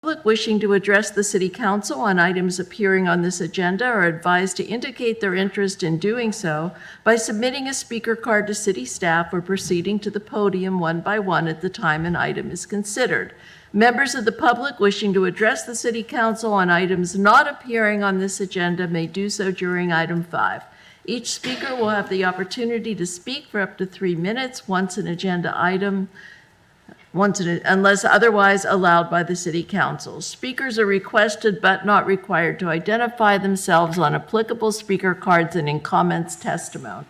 public wishing to address the City Council on items appearing on this agenda are advised to indicate their interest in doing so by submitting a speaker card to city staff or proceeding to the podium one by one at the time an item is considered. Members of the public wishing to address the City Council on items not appearing on this agenda may do so during item 5. Each speaker will have the opportunity to speak for up to 3 minutes unless otherwise allowed by the City Council. Speakers are requested but not required to identify themselves on applicable speaker cards and in comments testimony.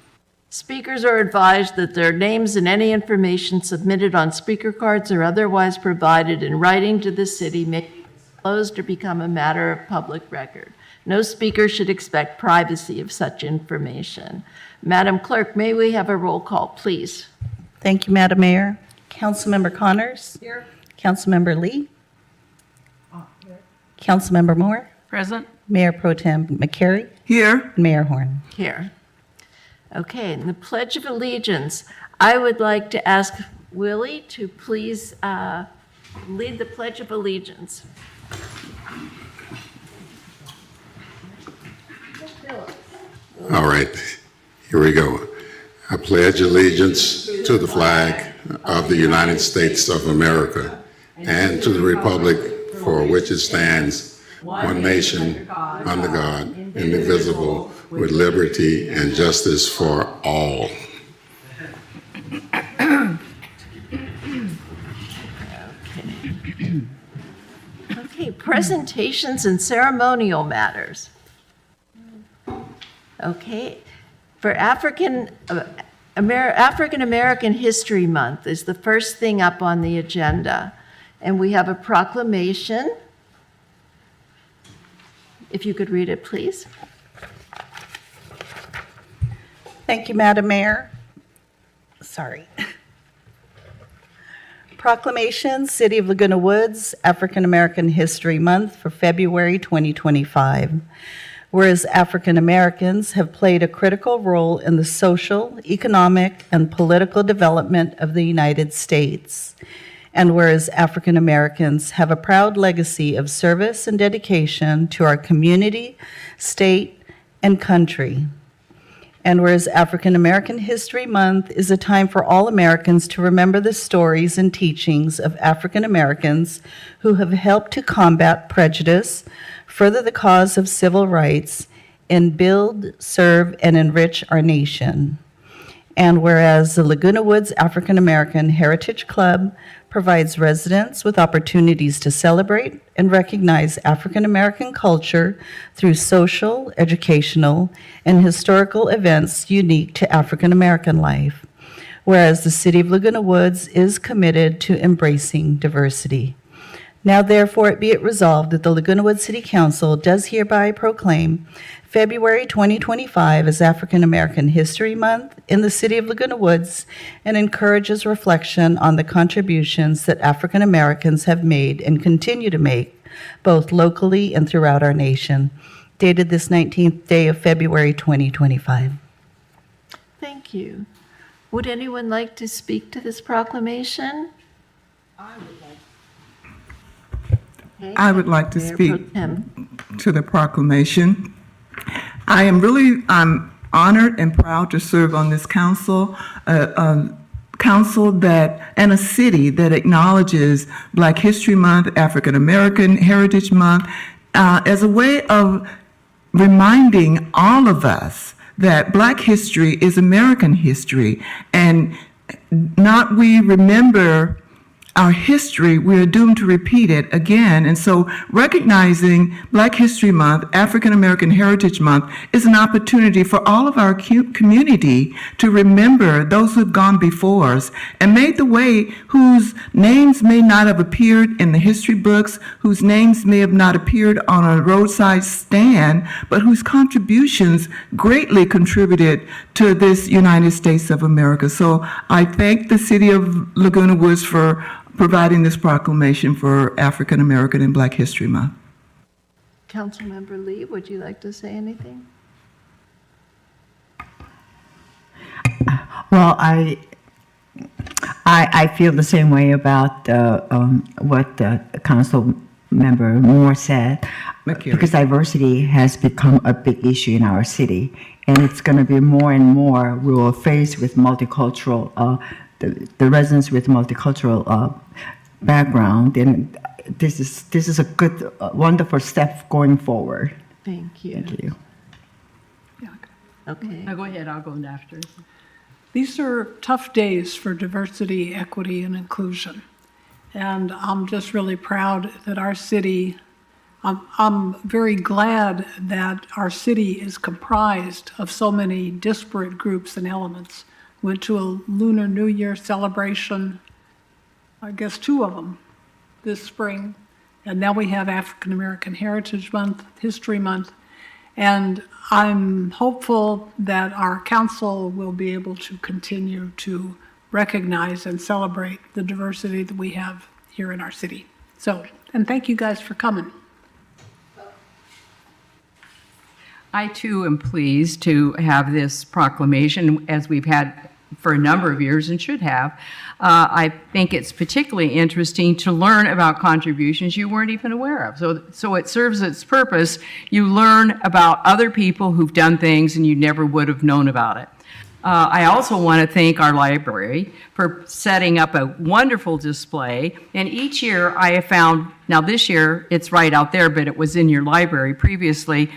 Speakers are advised that their names and any information submitted on speaker cards or otherwise provided in writing to the city may be disclosed or become a matter of public record. No speaker should expect privacy of such information. Madam Clerk, may we have a roll call, please? Thank you, Madam Mayor. Councilmember Connors? Here. Councilmember Lee? Here. Councilmember Moore? Present. Mayor Pro Tem McCary? Here. And Mayor Horn. Here. Okay, and the Pledge of Allegiance. I would like to ask Willie to please lead the Pledge of Allegiance. All right, here we go. I pledge allegiance to the flag of the United States of America and to the republic for which it stands, one nation, under God, indivisible, with liberty and justice for all. Okay, presentations and ceremonial matters. Okay, for African American History Month is the first thing up on the agenda. And we have a proclamation. If you could read it, please. Thank you, Madam Mayor. Sorry. Proclamation, City of Laguna Woods, African American History Month for February 2025. Whereas African Americans have played a critical role in the social, economic, and political development of the United States. And whereas African Americans have a proud legacy of service and dedication to our community, state, and country. And whereas African American History Month is a time for all Americans to remember the stories and teachings of African Americans who have helped to combat prejudice, further the cause of civil rights, and build, serve, and enrich our nation. And whereas the Laguna Woods African American Heritage Club provides residents with opportunities to celebrate and recognize African American culture through social, educational, and historical events unique to African American life. Whereas the City of Laguna Woods is committed to embracing diversity. Now therefore be it resolved that the Laguna Woods City Council does hereby proclaim February 2025 as African American History Month in the City of Laguna Woods and encourages reflection on the contributions that African Americans have made and continue to make, both locally and throughout our nation. Dated this 19th day of February 2025. Thank you. Would anyone like to speak to this proclamation? I would like to Mayor speak Pro Tem. to the proclamation. I'm honored and proud to serve on this council, council that, and a city that acknowledges Black History Month, African American Heritage Month, as a way of reminding all of us that Black history is American history, and not we remember our history, we are doomed to repeat it again. And so recognizing Black History Month, African American Heritage Month, is an opportunity for all of our community to remember those who have gone before us and made the way, whose names may not have appeared in the history books, whose names may have not appeared on a roadside stand, but whose contributions greatly contributed to this United States of America. So I thank the City of Laguna Woods for providing this proclamation for African American and Black History Month. Councilmember Lee, would you like to say anything? Well, I feel the same way about what Council Member Moore said, McCary. because diversity has become a big issue in our city, and it's going to be more and more we will face with multicultural, the residents with multicultural background, and this is a good, wonderful step going forward. Thank you. Thank you. Okay. Go ahead, I'll go in after. These are tough days for diversity, equity, and inclusion. And I'm just really proud that our city, I'm very glad that our city is comprised of so many disparate groups and elements. Went to a Lunar New Year celebration, I guess 2 of them this spring. And now we have African American Heritage Month, History Month. And I'm hopeful that our council will be able to continue to recognize and celebrate the diversity that we have here in our city. So, and thank you guys for coming. I too am pleased to have this proclamation, as we've had for a number of years and should have. I think it's particularly interesting to learn about contributions you weren't even aware of. So it serves its purpose. You learn about other people who've done things and you never would have known about it. I also want to thank our library for setting up a wonderful display. And each year I have found, now this year it's right out there, but it was in your library previously.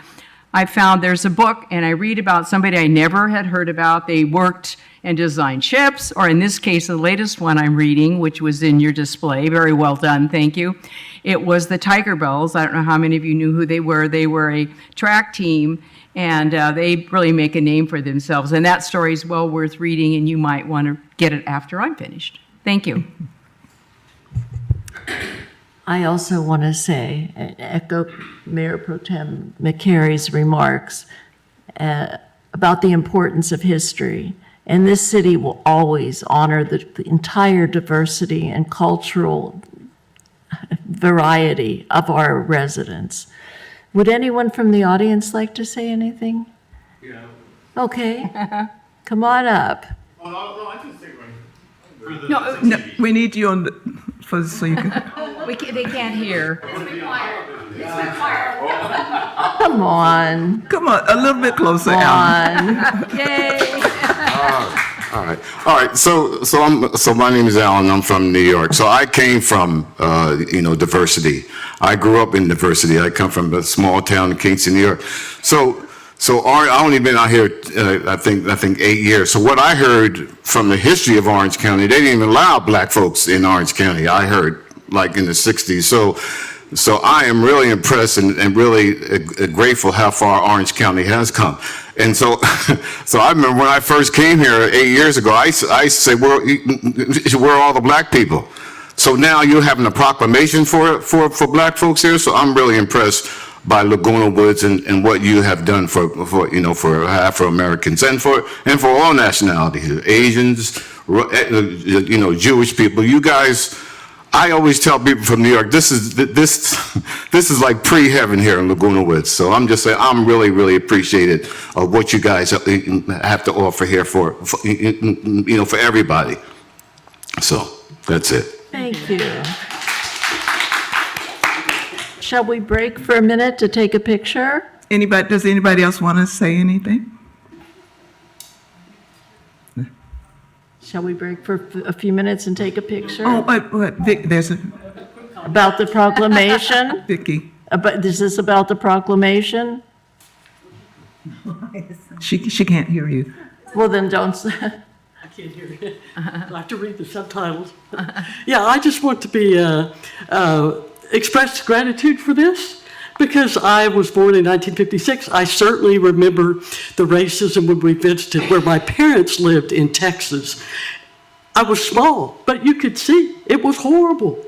I found there's a book and I read about somebody I never had heard about. They worked and designed ships, or in this case, the latest one I'm reading, which was in your display. Very well done, thank you. It was the Tiger Bells. I don't know how many of you knew who they were. They were a track team, and they really make a name for themselves. And that story is well worth reading, and you might want to get it after I'm finished. Thank you. I also want to say, echo Mayor Pro Tem McCary's remarks about the importance of history. And this city will always honor the entire diversity and cultural variety of our residents. Would anyone from the audience like to say anything? Yeah. Okay, come on up. Oh, no, I can say right. No, we need you on the, so you can. They can't hear. Come on. Come on, a little bit closer, Come Alan. on. Yay. All right. So my name is Alan. I'm from New York. So I came from, diversity. I grew up in diversity. I come from a small town in Kingston, New York. So I only been out here, I think 8 years. So what I heard from the history of Orange County, they didn't even allow black folks in Orange County. I heard like in the 60s. So I am really impressed and really grateful how far Orange County has come. And so I remember when I first came here 8 years ago, I used to say, where are all the black people? So now you're having a proclamation for black folks here. So I'm really impressed by Laguna Woods and what you have done for Afro-Americans and for all nationalities, Asians, Jewish people. You guys, I always tell people from New York, this is like pre-heaven here in Laguna Woods. So I'm just saying, I'm really, really appreciative of what you guys have to offer here for everybody. So that's it. Thank you. Shall we break for a minute to take a picture? Does anybody else want to say anything? Shall we break for a few minutes and take a picture? Oh, what, Vic, there's a, About the proclamation? Vicky. Is this about the proclamation? She can't hear you. Well, then don't. I can't hear you. I have to read the subtitles. Yeah, I just want to express gratitude for this because I was born in 1956. I certainly remember the racism when we visited where my parents lived in Texas. I was small, but you could see it was horrible.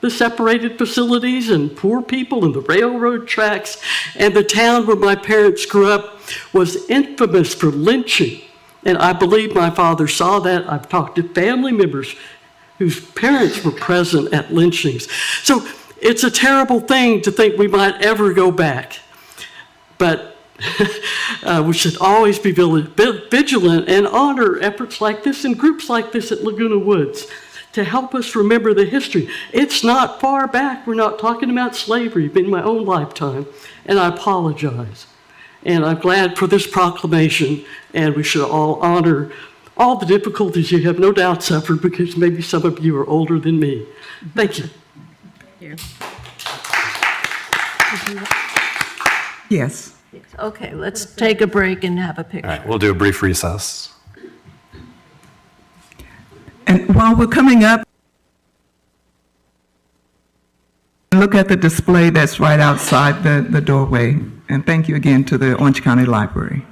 The separated facilities and poor people and the railroad tracks, and the town where my parents grew up was infamous for lynching. And I believe my father saw that. I've talked to family members whose parents were present at lynchings. So it's a terrible thing to think we might ever go back. But we should always be vigilant and honor efforts like this and groups like this at Laguna Woods to help us remember the history. It's not far back. We're not talking about slavery in my own lifetime, and I apologize. And I'm glad for this proclamation, and we should all honor all the difficulties you have no doubt suffered, because maybe some of you are older than me. Thank you. Yes. Okay, let's take a break and have a picture. All right, we'll do a brief recess. And while we're coming up, look at the display that's right outside the doorway. And thank you again to the Orange County Library.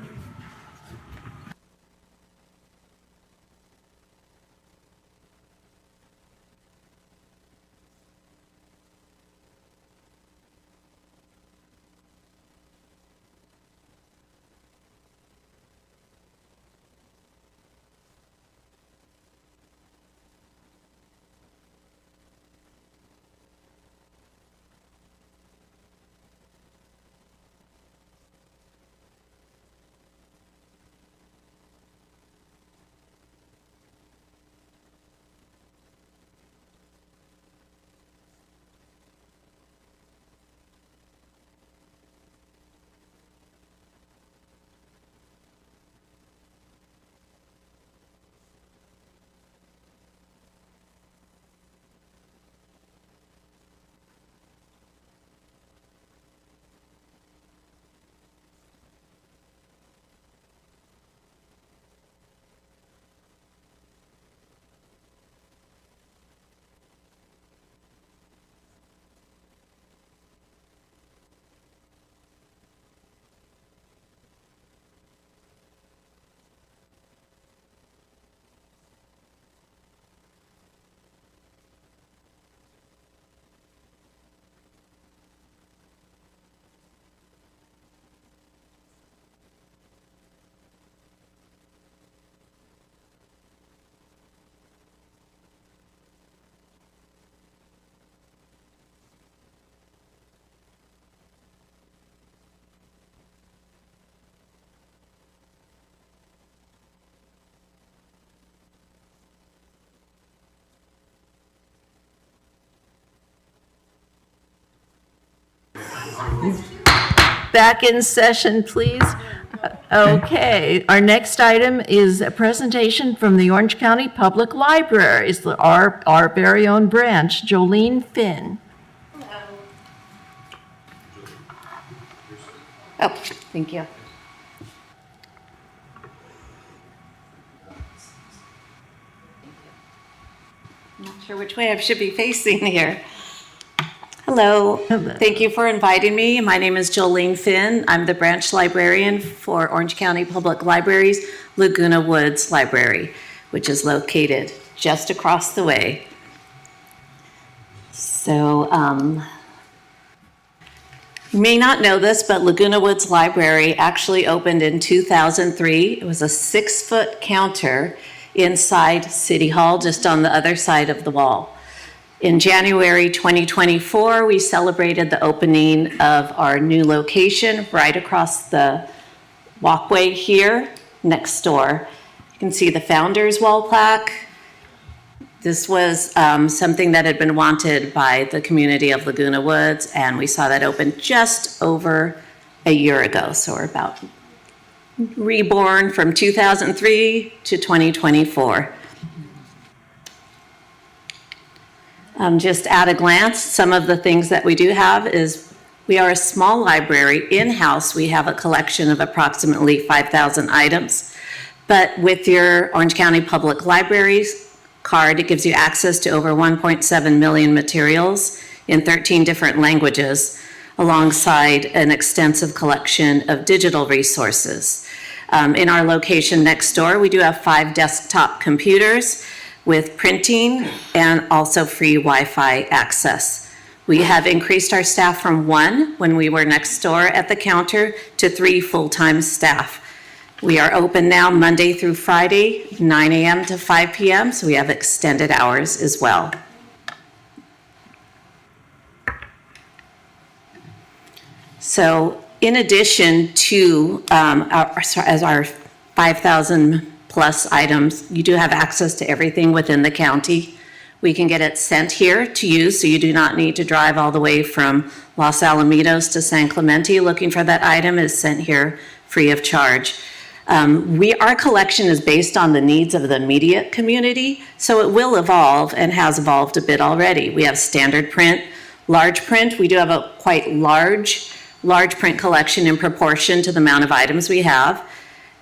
Back in session, please. Okay, our next item is a presentation from the Orange County Public Library. It's our very own branch, Jolene Finn. Oh, thank you. I'm not sure which way I should be facing here. Hello. Hello. Thank you for inviting me. My name is Jolene Finn. I'm the branch librarian for Orange County Public Library's Laguna Woods Library, which is located just across the way. So, you may not know this, but Laguna Woods Library actually opened in 2003. It was a 6-foot counter inside City Hall, just on the other side of the wall. In January 2024, we celebrated the opening of our new location right across the walkway here next door. You can see the founder's wall plaque. This was something that had been wanted by the community of Laguna Woods, and we saw that open just over a year ago. So we're about reborn from 2003 to 2024. Just at a glance, some of the things that we do have is we are a small library. In-house, we have a collection of approximately 5,000 items. But with your Orange County Public Libraries card, it gives you access to over 1.7 million materials in 13 different languages, alongside an extensive collection of digital resources. In our location next door, we do have 5 desktop computers with printing and also free Wi-Fi access. We have increased our staff from 1 when we were next door at the counter to 3 full-time staff. We are open now Monday through Friday, 9 a.m. to 5 p.m., so we have extended hours as well. So in addition to our 5,000 plus items, you do have access to everything within the county. We can get it sent here to you, so you do not need to drive all the way from Los Alamitos to San Clemente looking for that item. It's sent here free of charge. Our collection is based on the needs of the immediate community, so it will evolve and has evolved a bit already. We have standard print, large print. We do have a quite large print collection in proportion to the amount of items we have,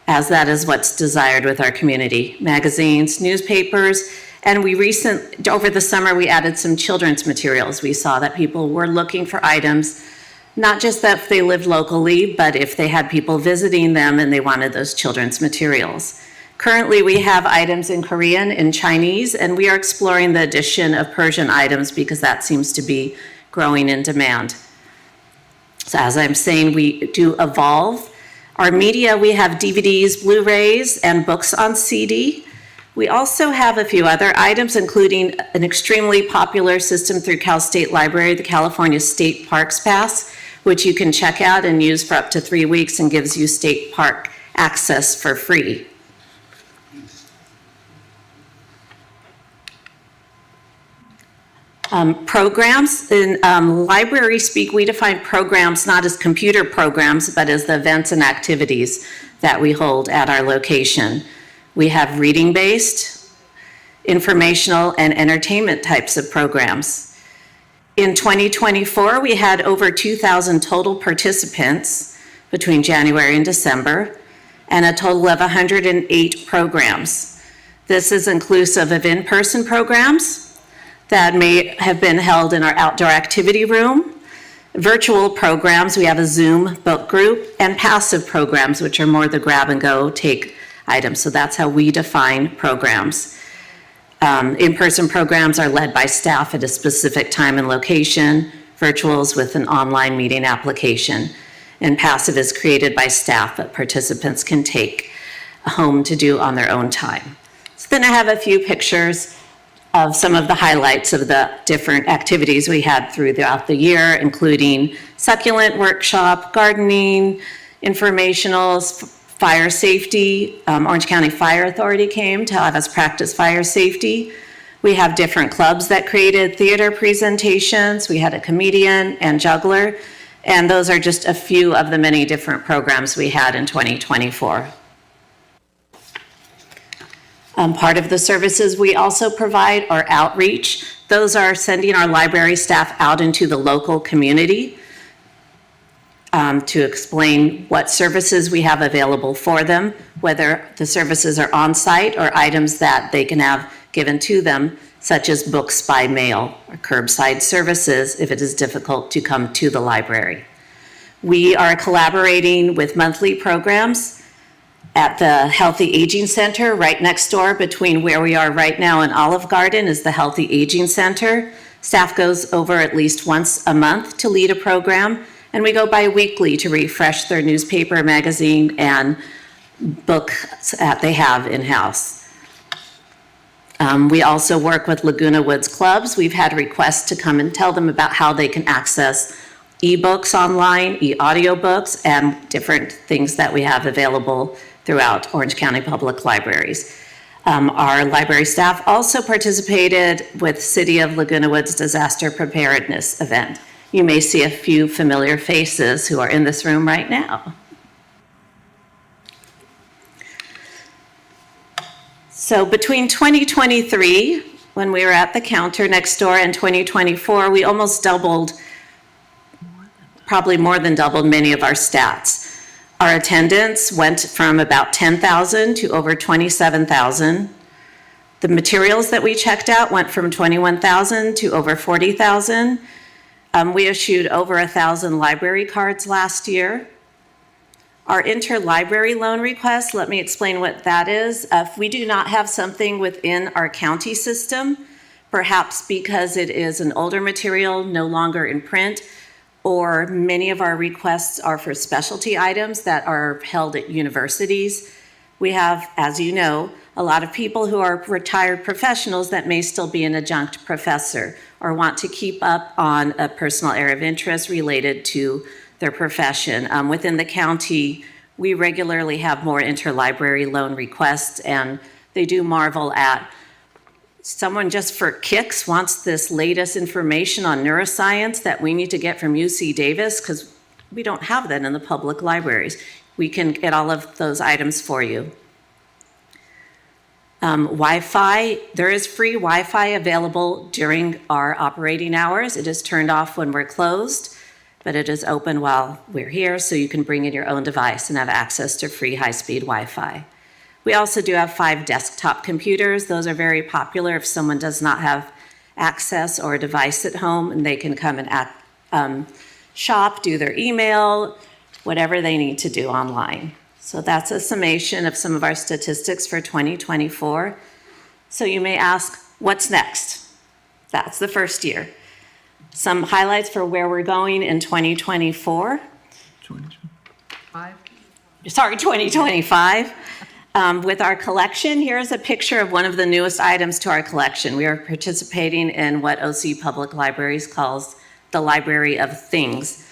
as that is what's desired with our community. Magazines, newspapers, and over the summer, we added some children's materials. We saw that people were looking for items, not just that they lived locally, but if they had people visiting them and they wanted those children's materials. Currently, we have items in Korean and Chinese, and we are exploring the addition of Persian items because that seems to be growing in demand. So as I'm saying, we do evolve. Our media, we have DVDs, Blu-rays, and books on CD. We also have a few other items, including an extremely popular system through Cal State Library, the California State Parks Pass, which you can check out and use for up to 3 weeks and gives you state park access for free. Programs, in library speak, we define programs not as computer programs, but as the events and activities that we hold at our location. We have reading-based, informational, and entertainment types of programs. In 2024, we had over 2,000 total participants between January and December, and a total of 108 programs. This is inclusive of in-person programs that may have been held in our outdoor activity room, virtual programs, we have a Zoom book group, and passive programs, which are more the grab-and-go take items. So that's how we define programs. In-person programs are led by staff at a specific time and location, virtuals with an online meeting application, and passive is created by staff that participants can take home to do on their own time. So then I have a few pictures of some of the highlights of the different activities we had throughout the year, including succulent workshop, gardening, informationals, fire safety. Orange County Fire Authority came to have us practice fire safety. We have different clubs that created theater presentations. We had a comedian and juggler, and those are just a few of the many different programs we had in 2024. Part of the services we also provide are outreach. Those are sending our library staff out into the local community to explain what services we have available for them, whether the services are on-site or items that they can have given to them, such as books by mail or curbside services if it is difficult to come to the library. We are collaborating with monthly programs at the Healthy Aging Center. Right next door between where we are right now and Olive Garden is the Healthy Aging Center. Staff goes over at least once a month to lead a program, and we go bi-weekly to refresh their newspaper, magazine, and books that they have in-house. We also work with Laguna Woods clubs. We've had requests to come and tell them about how they can access e-books online, e-audiobooks, and different things that we have available throughout Orange County Public Libraries. Our library staff also participated with City of Laguna Woods disaster preparedness event. You may see a few familiar faces who are in this room right now. So between 2023, when we were at the counter next door, and 2024, we almost doubled, probably more than doubled many of our stats. Our attendance went from about 10,000 to over 27,000. The materials that we checked out went from 21,000 to over 40,000. We issued over 1,000 library cards last year. Our interlibrary loan request, let me explain what that is. If we do not have something within our county system, perhaps because it is an older material, no longer in print, or many of our requests are for specialty items that are held at universities. We have, as you know, a lot of people who are retired professionals that may still be an adjunct professor or want to keep up on a personal area of interest related to their profession. Within the county, we regularly have more interlibrary loan requests, and they do marvel at someone just for kicks wants this latest information on neuroscience that we need to get from UC Davis, because we don't have that in the public libraries, we can get all of those items for you. Wi-Fi, there is free Wi-Fi available during our operating hours. It is turned off when we're closed, but it is open while we're here, so you can bring in your own device and have access to free high-speed Wi-Fi. We also do have 5 desktop computers. Those are very popular if someone does not have access or a device at home, and they can come and shop, do their email, whatever they need to do online. So that's a summation of some of our statistics for 2024. So you may ask, what's next? That's the first year. Some highlights for where we're going in 2024. 2025. With our collection, here's a picture of one of the newest items to our collection. We are participating in what OC Public Libraries calls the Library of Things.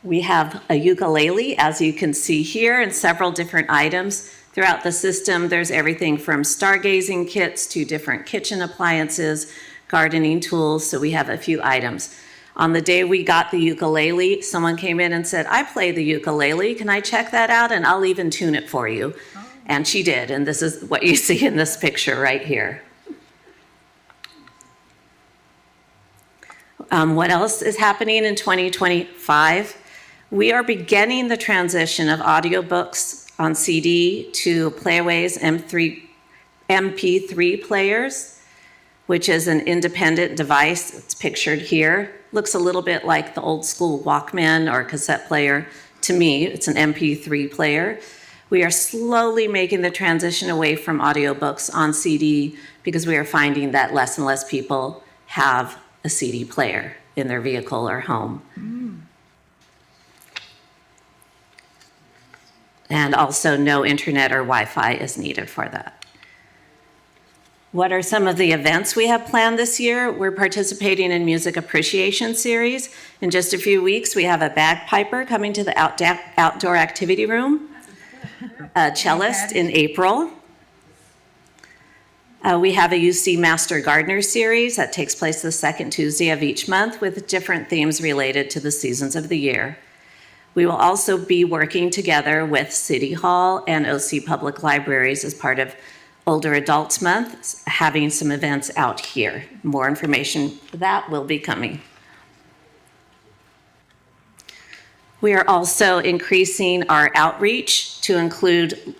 We have a ukulele, as you can see here, and several different items. Throughout the system, there's everything from stargazing kits to different kitchen appliances, gardening tools, so we have a few items. On the day we got the ukulele, someone came in and said, I play the ukulele, can I check that out? And I'll even tune it for you. Oh. And she did, and this is what you see in this picture right here. What else is happening in 2025? We are beginning the transition of audiobooks on CD to Playaway's MP3 players, which is an independent device. It's pictured here. Looks a little bit like the old school Walkman or cassette player. To me, it's an MP3 player. We are slowly making the transition away from audiobooks on CD because we are finding that less and less people have a CD player in their vehicle or home. And also no internet or Wi-Fi is needed for that. What are some of the events we have planned this year? We're participating in Music Appreciation Series. In just a few weeks, we have a bagpiper coming to the outdoor activity room, a cellist in April. We have a UC Master Gardener Series that takes place the second Tuesday of each month with different themes related to the seasons of the year. We will also be working together with City Hall and OC Public Libraries as part of Older Adults Month, having some events out here. More information for that will be coming. We are also increasing our outreach to include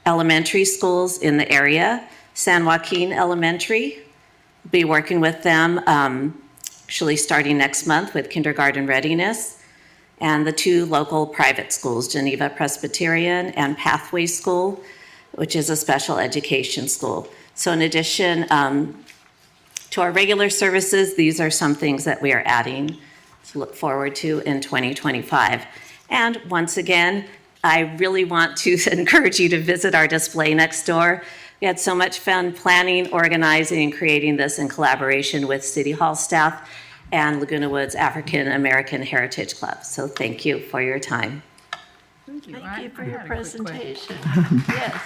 elementary schools in the area. San Joaquin Elementary, we'll be working with them actually starting next month with kindergarten readiness. And the 2 local private schools, Geneva Presbyterian and Pathway School, which is a special education school. So in addition to our regular services, these are some things that we are adding to look forward to in 2025. And once again, I really want to encourage you to visit our display next door. We had so much fun planning, organizing, and creating this in collaboration with City Hall staff and Laguna Woods African American Heritage Club. So thank you for your time. Thank you for your presentation. Yes.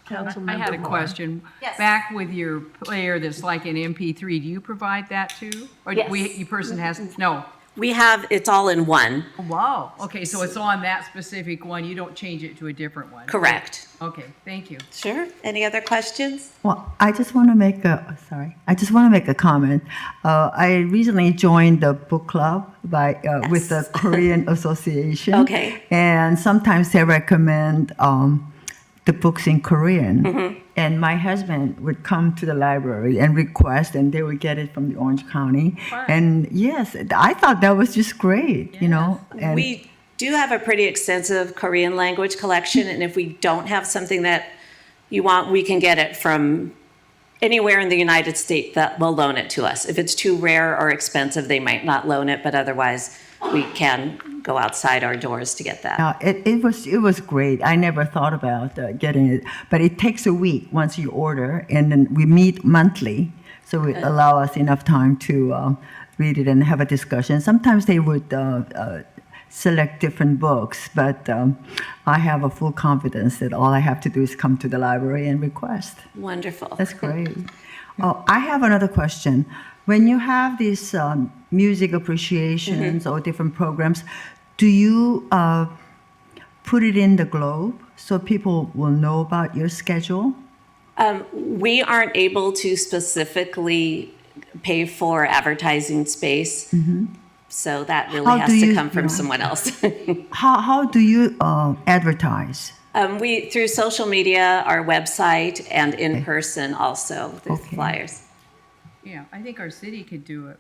I had a question. Yes. Back with your player that's like an MP3, do you provide that too? Or Yes. your person has, no? We have, it's all in one. Wow, okay, so it's on that specific one, you don't change it to a different one? Correct. Okay, thank you. Sure. Any other questions? Well, I just want to make a comment. I recently joined the book club with the Korean Association. Okay. And sometimes they recommend the books in Korean. Mm-hmm. And my husband would come to the library and request, and they would get it from the Orange County. Fun. And yes, I thought that was just great, you know. And We do have a pretty extensive Korean language collection, and if we don't have something that you want, we can get it from anywhere in the United States that will loan it to us. If it's too rare or expensive, they might not loan it, but otherwise we can go outside our doors to get that. it was great. I never thought about getting it, but it takes a week once you order, and then we meet monthly, so it allow us enough time to read it and have a discussion. Sometimes they would select different books, but I have a full confidence that all I have to do is come to the library and request. Wonderful. That's great. Oh, I have another question. When you have these music appreciations or different programs, do you put it in the Globe so people will know about your schedule? We aren't able to specifically pay for advertising space. So that really How has do to you- come from yeah. someone else. How do you advertise? We, through social media, our website, and in person also, with Okay. flyers. Yeah, I think our city could do it.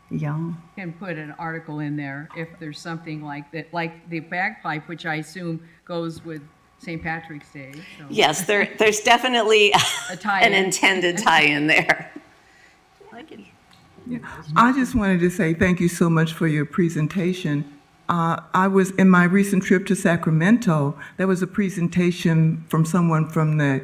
Yeah. Can put an article in there if there's something like that, like the bagpipe, which I assume goes with St. Patrick's Day. So. Yes, there's definitely A tie-in. an intended tie-in there. I just wanted to say thank you so much for your presentation. I was in my recent trip to Sacramento. There was a presentation from someone from the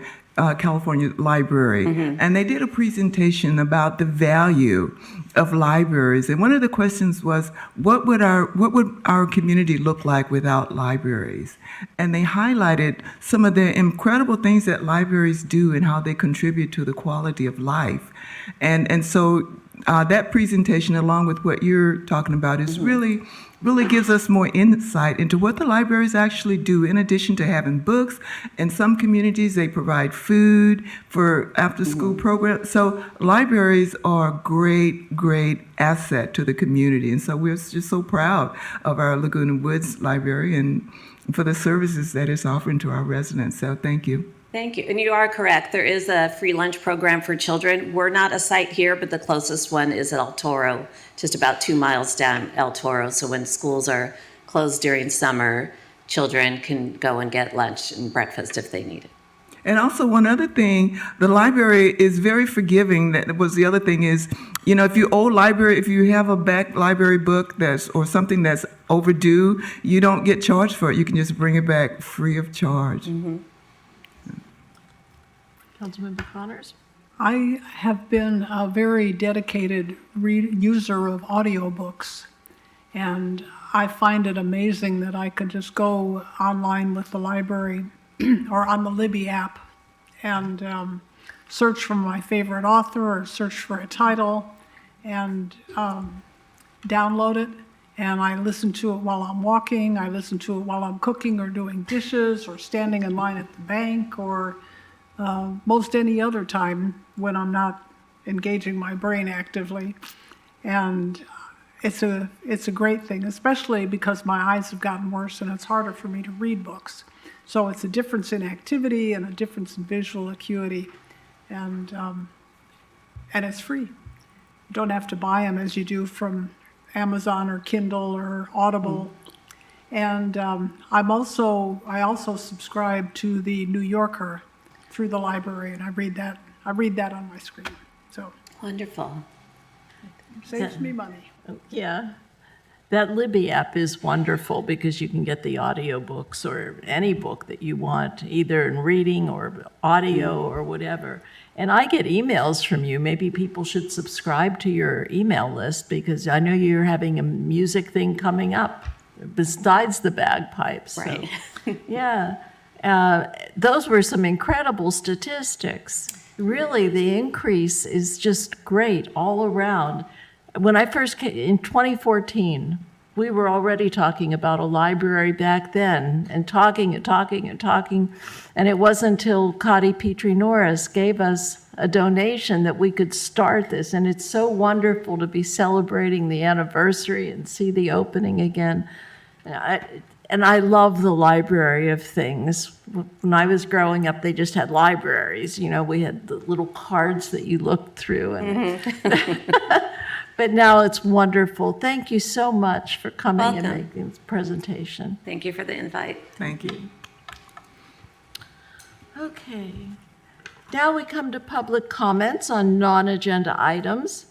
California Library, and they did a presentation about the value of libraries. And one of the questions was, what would our community look like without libraries? And they highlighted some of the incredible things that libraries do and how they contribute to the quality of life. And so that presentation, along with what you're talking about, is really gives us more insight into what the libraries actually do, in addition to having books. In some communities, they provide food for after-school programs. So libraries are a great, great asset to the community. And so we're just so proud of our Laguna Woods Library and for the services that it's offering to our residents. So thank you. Thank you. And you are correct. There is a free lunch program for children. We're not a site here, but the closest one is at El Toro, just about 2 miles down El Toro. So when schools are closed during summer, children can go and get lunch and breakfast if they need it. And also one other thing, the library is very forgiving. That was the other thing is, you know, if you have a back library book or something that's overdue, you don't get charged for it. You can just bring it back free of charge. Councilmember Connors? I have been a very dedicated user of audiobooks, and I find it amazing that I could just go online with the library or on the Libby app and search for my favorite author or search for a title and download it. And I listen to it while I'm walking, I listen to it while I'm cooking or doing dishes or standing in line at the bank or most any other time when I'm not engaging my brain actively. And it's a great thing, especially because my eyes have gotten worse and it's harder for me to read books. So it's a difference in activity and a difference in visual acuity, and it's free. You don't have to buy them as you do from Amazon or Kindle or Audible. And I also subscribe to the New Yorker through the library, and I read that on my screen. So Wonderful. it saves me money. Yeah. That Libby app is wonderful because you can get the audiobooks or any book that you want, either in reading or audio or whatever. And I get emails from you. Maybe people should subscribe to your email list because I know you're having a music thing coming up besides the bagpipes. So, Right. yeah. Those were some incredible statistics. Really, the increase is just great all around. When I first came in 2014, we were already talking about a library back then and talking. And it wasn't until Cotty Petrie Norris gave us a donation that we could start this. And it's so wonderful to be celebrating the anniversary and see the opening again. And I love the library of things. When I was growing up, they just had libraries. You know, we had the little cards that you looked through. And but now it's wonderful. Thank you so much for coming and Welcome. making this presentation. Thank you for the invite. Thank you. Okay. Now we come to public comments on non-agenda items.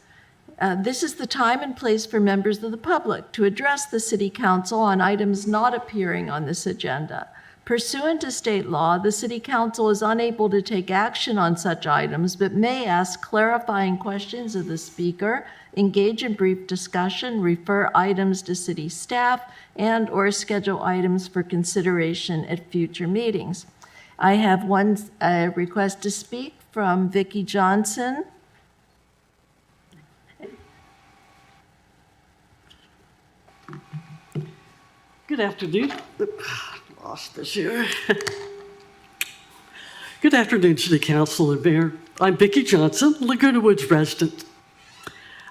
This is the time and place for members of the public to address the City Council on items not appearing on this agenda. Pursuant to state law, the City Council is unable to take action on such items, but may ask clarifying questions of the speaker engage in brief discussion, refer items to city staff, and/or schedule items for consideration at future meetings. I have one request to speak from Vicki Johnson. Good afternoon. Lost this here. Good afternoon, City Council and Mayor. I'm Vicki Johnson, Laguna Woods resident.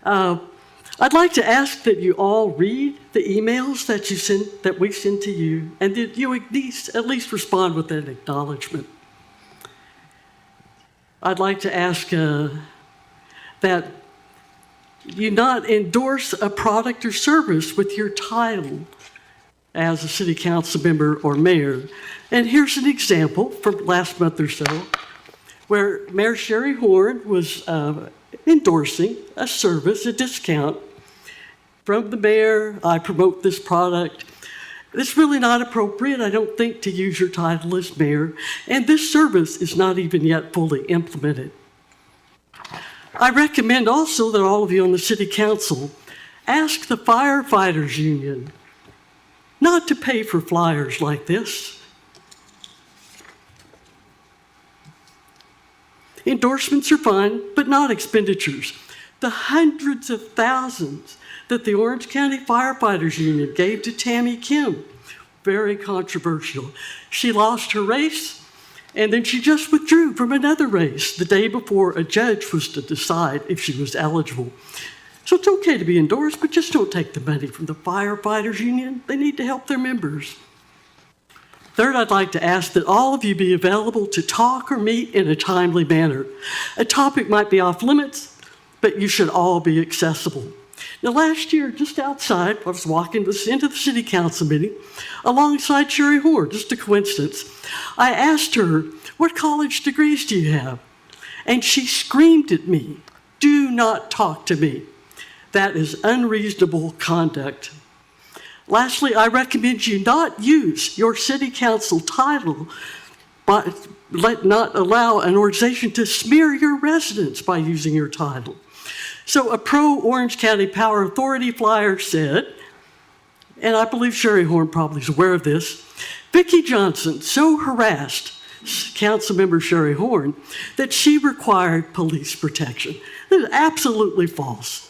I'd like to ask that you all read the emails that we send to you, and that you at least respond with an acknowledgement. I'd like to ask that you not endorse a product or service with your title as a city council member or mayor. And here's an example from last month or so, where Mayor Sherry Horn was endorsing a service, a discount from the mayor. I promote this product. It's really not appropriate, I don't think, to use your title as mayor, and this service is not even yet fully implemented. I recommend also that all of you on the city council ask the firefighters union not to pay for flyers like this. Endorsements are fine, but not expenditures. The hundreds of thousands that the Orange County Firefighters Union gave to Tammy Kim, very controversial. She lost her race, and then she just withdrew from another race the day before a judge was to decide if she was eligible. So it's okay to be endorsed, but just don't take the money from the Firefighters Union. They need to help their members. Third, I'd like to ask that all of you be available to talk or meet in a timely manner. A topic might be off limits, but you should all be accessible. Now, last year, just outside, I was walking into the city council meeting alongside Sherry Horn, just a coincidence. I asked her, "What college degrees do you have?" And she screamed at me, "Do not talk to me." That is unreasonable conduct. Lastly, I recommend you not use your city council title, but not allow an organization to smear your residents by using your title. So a pro-Orange County Power Authority flyer said, and I believe Sherry Horn probably is aware of this, Vicki Johnson so harassed Councilmember Sherry Horn that she required police protection. That is absolutely false.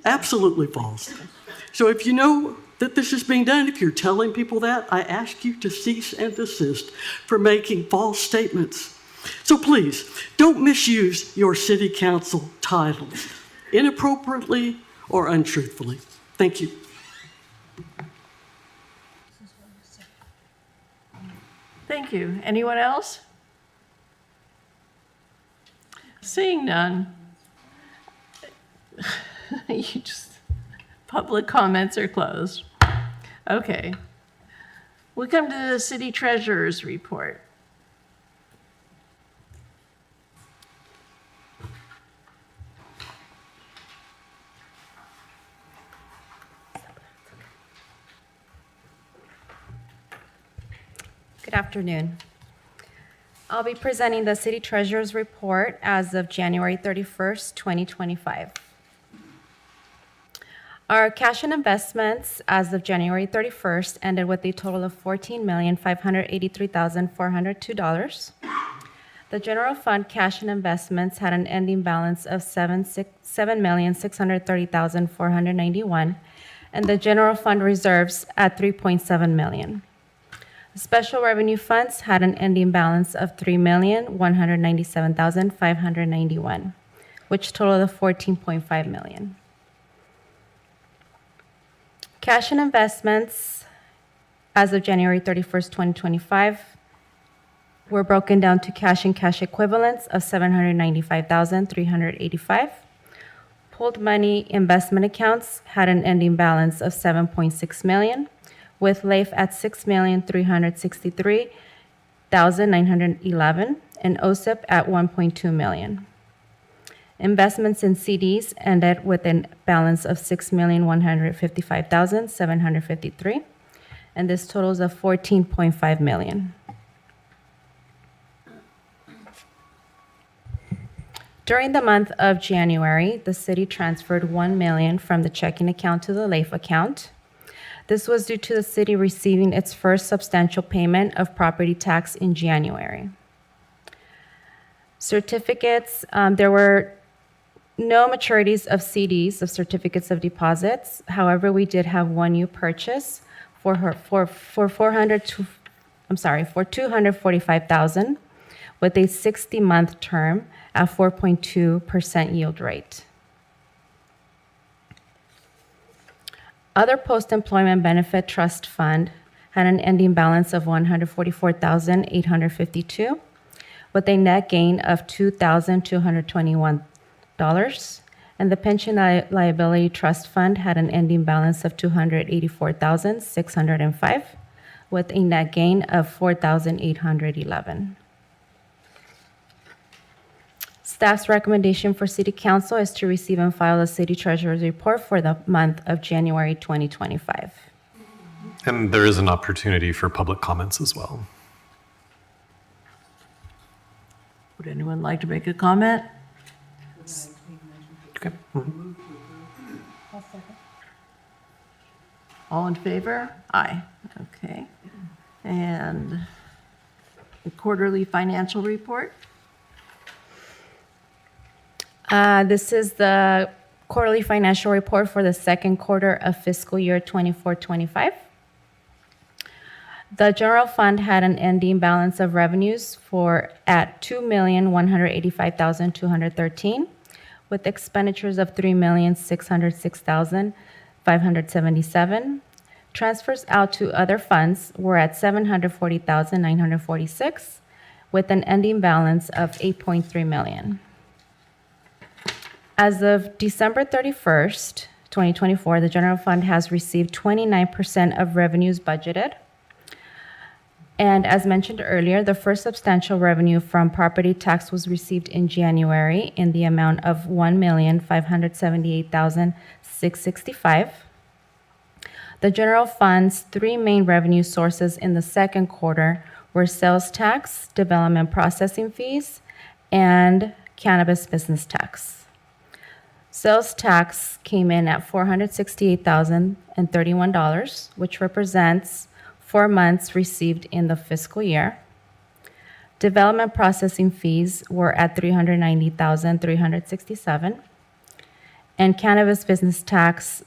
Absolutely false. So if you know that this is being done, if you're telling people that, I ask you to cease and desist for making false statements. So please, don't misuse your city council titles inappropriately or untruthfully. Thank you. Thank you. Anyone else? Seeing none. Public comments are closed. Okay. We come to the city treasurer's report. Good afternoon. I'll be presenting the City Treasurer's Report as of January 31st, 2025. Our cash and investments as of January 31st ended with a total of $14,583,402. The general fund cash and investments had an ending balance of $7,630,491, and the general fund reserves at $3.7 million. Special revenue funds had an ending balance of $3,197,591, which totaled of $14.5 million. Cash and investments as of January 31st, 2025 were broken down to cash and cash equivalents of $795,385. Pooled money investment accounts had an ending balance of $7.6 million, with LAIF at $6,363,911 and OSIP at $1.2 million. Investments in CDs ended with a balance of $6,155,753, and this totals of $14.5 million. During the month of January, the city transferred $1 million from the checking account to the LAIF account. This was due to the city receiving its first substantial payment of property tax in January. Certificates, there were no maturities of CDs, of certificates of deposits. However, we did have one new purchase for $245,000 with a 60-month term at 4.2% yield rate. Other post-employment benefit trust fund had an ending balance of $144,852 with a net gain of $2,221. And the pension liability trust fund had an ending balance of $284,605 with a net gain of $4,811. Staff's recommendation for City Council is to receive and file the City Treasurer's report for the month of January 2025. And there is an opportunity for public comments as well. Would anyone like to make a comment? Okay. All in favor? Aye. Okay. And the quarterly financial report? This is the quarterly financial report for the second quarter of fiscal year 24-25. The general fund had an ending balance of revenues at $2,185,213, with expenditures of $3,606,577. Transfers out to other funds were at $740,946, with an ending balance of $8.3 million. As of December 31st, 2024, the general fund has received 29% of revenues budgeted. And as mentioned earlier, the first substantial revenue from property tax was received in January in the amount of $1,578,665. The general fund's three main revenue sources in the second quarter were sales tax, development processing fees, and cannabis business tax. Sales tax came in at $468,031, which represents 4 months received in the fiscal year. Development processing fees were at $390,367, and cannabis business tax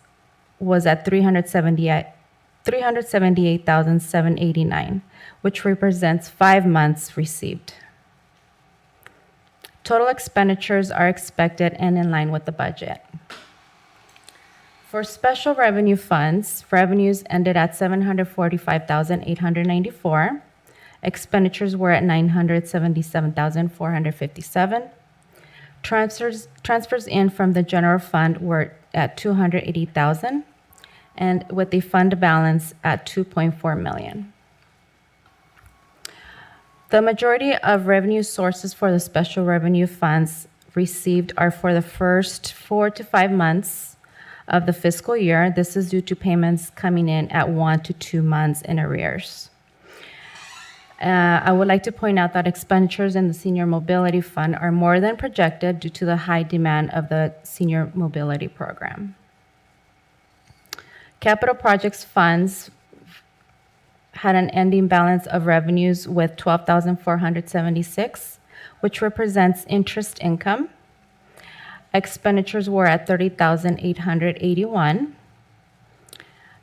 was at $378,789, which represents 5 months received. Total expenditures are expected and in line with the budget. For special revenue funds, revenues ended at $745,894. Expenditures were at $977,457. Transfers in from the general fund were at $280,000, and with a fund balance at $2.4 million. The majority of revenue sources for the special revenue funds received are for the first 4 to 5 months of the fiscal year. This is due to payments coming in at 1 to 2 months in arrears. I would like to point out that expenditures in the Senior Mobility Fund are more than projected due to the high demand of the Senior Mobility Program. Capital Projects Funds had an ending balance of revenues with $12,476, which represents interest income. Expenditures were at $30,881.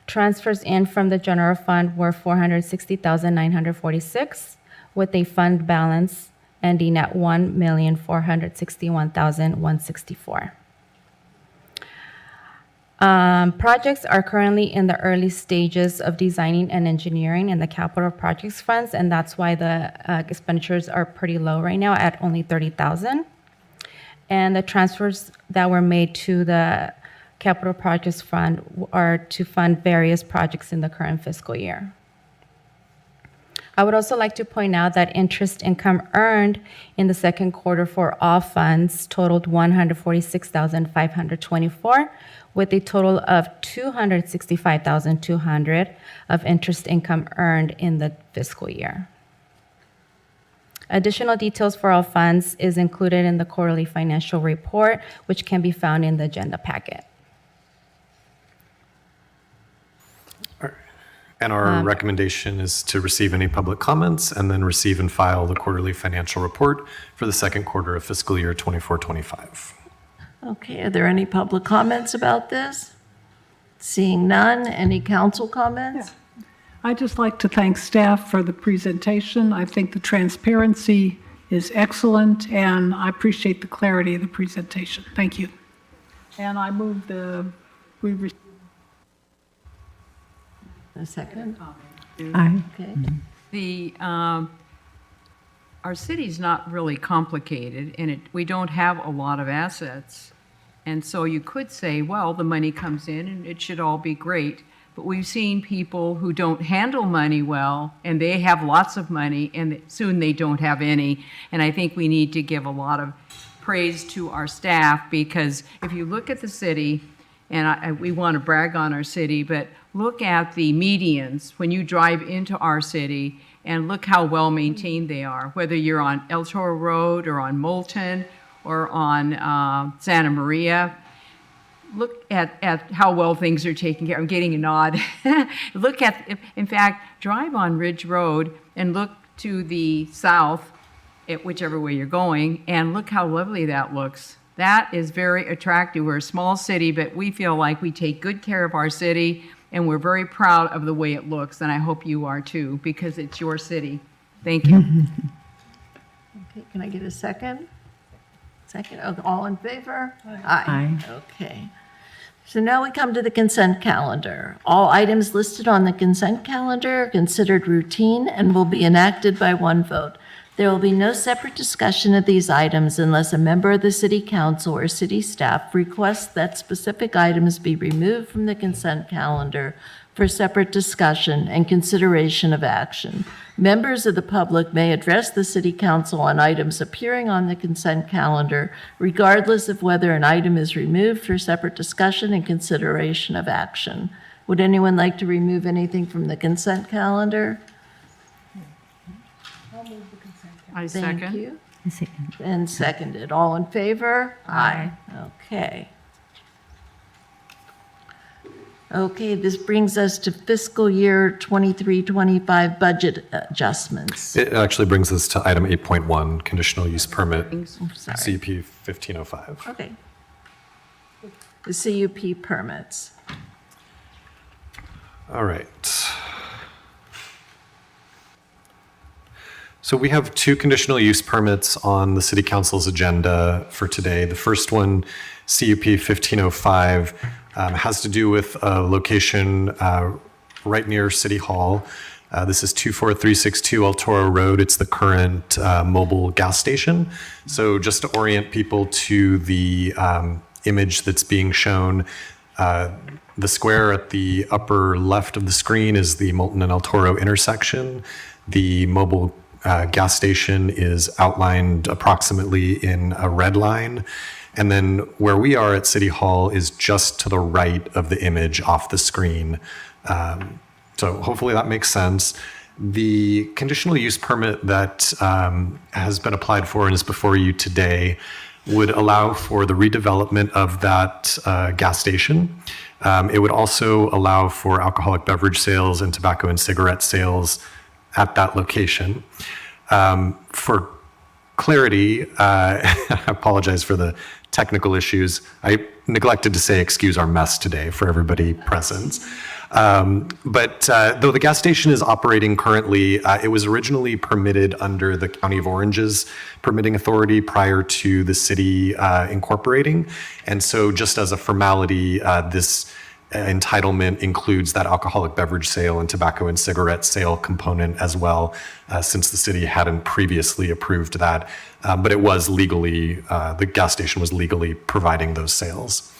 Transfers in from the general fund were $460,946, with a fund balance ending at $1,461,164. Projects are currently in the early stages of designing and engineering in the capital projects funds, and that's why the expenditures are pretty low right now at only $30,000. And the transfers that were made to the capital projects fund are to fund various projects in the current fiscal year. I would also like to point out that interest income earned in the second quarter for all funds totaled $146,524, with a total of $265,200 of interest income earned in the fiscal year. Additional details for all funds is included in the quarterly financial report, which can be found in the agenda packet. And our recommendation is to receive any public comments and then receive and file the quarterly financial report for the second quarter of fiscal year 24-25. Okay, are there any public comments about this? Seeing none, any council comments? I'd just like to thank staff for the presentation. I think the transparency is excellent, and I appreciate the clarity of the presentation. Thank you. And I move we receive A second? Aye. Okay. Our city's not really complicated, and we don't have a lot of assets. And so you could say, well, the money comes in and it should all be great. But we've seen people who don't handle money well, and they have lots of money, and soon they don't have any. And I think we need to give a lot of praise to our staff, because if you look at the city, and we want to brag on our city, but look at the medians when you drive into our city, and look how well maintained they are, whether you're on El Toro Road or on Moulton or on Santa Maria. Look at how well things are taken care of. I'm getting a nod. Look at, in fact, drive on Ridge Road and look to the south, at whichever way you're going, and look how lovely that looks. That is very attractive. We're a small city, but we feel like we take good care of our city, and we're very proud of the way it looks, and I hope you are too, because it's your city. Thank you. Okay, can I get a second? Second, oh, all in favor? Aye. Okay. So now we come to the consent calendar. All items listed on the consent calendar are considered routine and will be enacted by one vote. There will be no separate discussion of these items unless a member of the city council or city staff requests that specific items be removed from the consent calendar for separate discussion and consideration of action. Members of the public may address the city council on items appearing on the consent calendar, regardless of whether an item is removed for separate discussion and consideration of action. Would anyone like to remove anything from the consent calendar? I Thank second. you. And seconded. All in favor? Aye. Okay. Okay, this brings us to fiscal year 23-25 budget adjustments. It actually brings us to item 8.1, conditional use permit, Sorry. CUP 1505. Okay. The CUP permits. All right. So we have two conditional use permits on the city council's agenda for today. The first one, CUP 1505, has to do with a location right near City Hall. This is 24362 El Toro Road. It's the current mobile gas station. So just to orient people to the image that's being shown, the square at the upper left of the screen is the Moulton and El Toro intersection. The mobile gas station is outlined approximately in a red line. And then where we are at City Hall is just to the right of the image off the screen. So hopefully that makes sense. The conditional use permit that has been applied for and is before you today would allow for the redevelopment of that gas station. It would also allow for alcoholic beverage sales and tobacco and cigarette sales at that location. For clarity, I apologize for the technical issues. I neglected to say excuse our mess today for everybody present. But though the gas station is operating currently, it was originally permitted under the County of Orange's permitting authority prior to the city incorporating. And so just as a formality, this entitlement includes that alcoholic beverage sale and tobacco and cigarette sale component as well, since the city hadn't previously approved that. But it was legally, the gas station was legally providing those sales.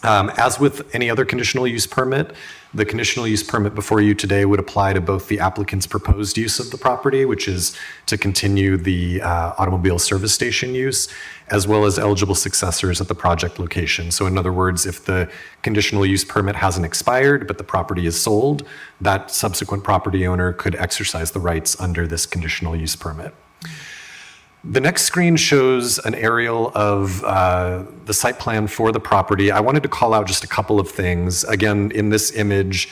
As with any other conditional use permit, the conditional use permit before you today would apply to both the applicant's proposed use of the property, which is to continue the automobile service station use, as well as eligible successors at the project location. So in other words, if the conditional use permit hasn't expired, but the property is sold, that subsequent property owner could exercise the rights under this conditional use permit. The next screen shows an aerial of the site plan for the property. I wanted to call out just a couple of things. Again, in this image,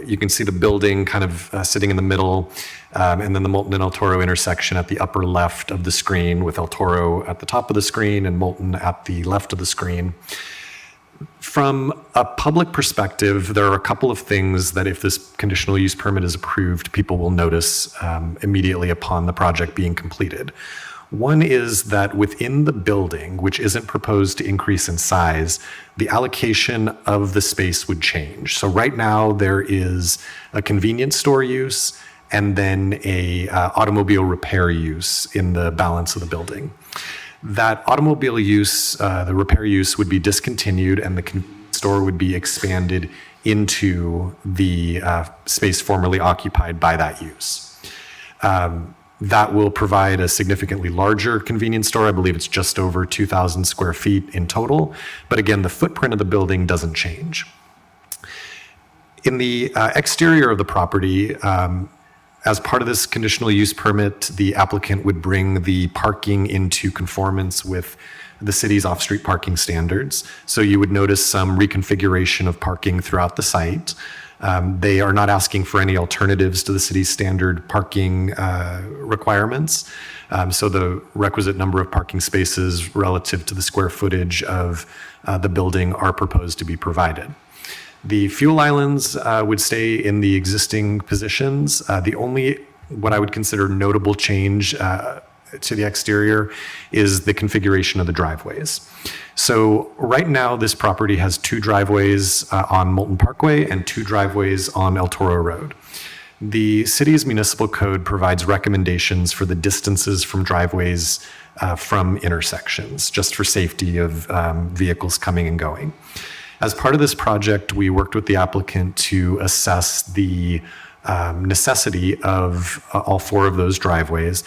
you can see the building kind of sitting in the middle, and then the Moulton and El Toro intersection at the upper left of the screen, with El Toro at the top of the screen and Moulton at the left of the screen. From a public perspective, there are a couple of things that if this conditional use permit is approved, people will notice immediately upon the project being completed. One is that within the building, which isn't proposed to increase in size, the allocation of the space would change. So right now there is a convenience store use and then a automobile repair use in the balance of the building. That automobile use, the repair use, would be discontinued and the convenience store would be expanded into the space formerly occupied by that use. That will provide a significantly larger convenience store. I believe it's just over 2,000 square feet in total. But again, the footprint of the building doesn't change. In the exterior of the property, as part of this conditional use permit, the applicant would bring the parking into conformance with the city's off-street parking standards. So you would notice some reconfiguration of parking throughout the site. They are not asking for any alternatives to the city's standard parking requirements. So the requisite number of parking spaces relative to the square footage of the building are proposed to be provided. The fuel islands would stay in the existing positions. The only, what I would consider notable change to the exterior is the configuration of the driveways. So right now, this property has 2 driveways on Moulton Parkway and 2 driveways on El Toro Road. The city's municipal code provides recommendations for the distances from driveways from intersections, just for safety of vehicles coming and going. As part of this project, we worked with the applicant to assess the necessity of all 4 of those driveways,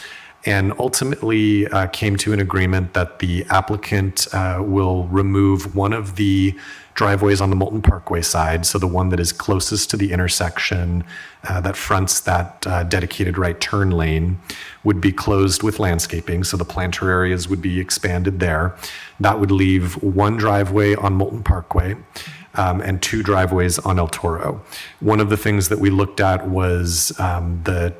and ultimately came to an agreement that the applicant will remove one of the driveways on the Moulton Parkway side, so the one that is closest to the intersection that fronts that dedicated right turn lane would be closed with landscaping, so the planter areas would be expanded there. That would leave 1 driveway on Moulton Parkway and 2 driveways on El Toro. One of the things that we looked at was the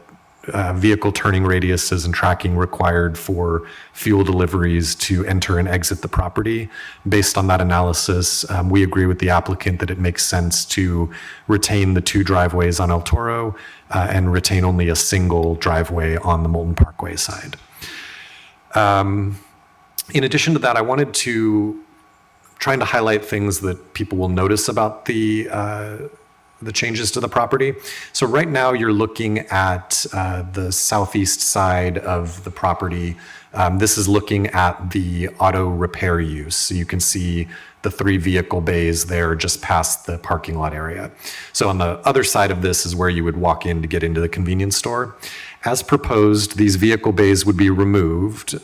vehicle turning radiuses and tracking required for fuel deliveries to enter and exit the property. Based on that analysis, we agree with the applicant that it makes sense to retain the 2 driveways on El Toro and retain only a single driveway on the Moulton Parkway side. In addition to that, I wanted to trying to highlight things that people will notice about the changes to the property. So right now you're looking at the southeast side of the property. This is looking at the auto repair use. So you can see the 3 vehicle bays there just past the parking lot area. So on the other side of this is where you would walk in to get into the convenience store. As proposed, these vehicle bays would be removed.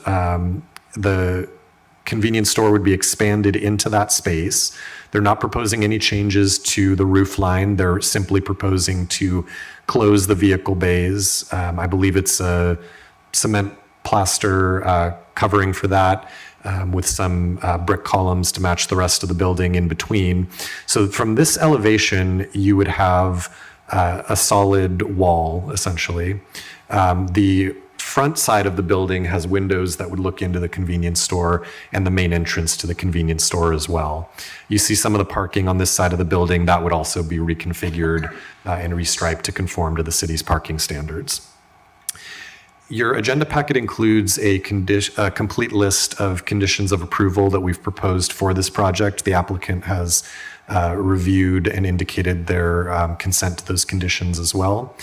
The convenience store would be expanded into that space. They're not proposing any changes to the roof line. They're simply proposing to close the vehicle bays. I believe it's a cement plaster covering for that with some brick columns to match the rest of the building in between. So from this elevation, you would have a solid wall, essentially. The front side of the building has windows that would look into the convenience store and the main entrance to the convenience store as well. You see some of the parking on this side of the building that would also be reconfigured and restriped to conform to the city's parking standards. Your agenda packet includes a complete list of conditions of approval that we've proposed for this project. The applicant has reviewed and indicated their consent to those conditions as well.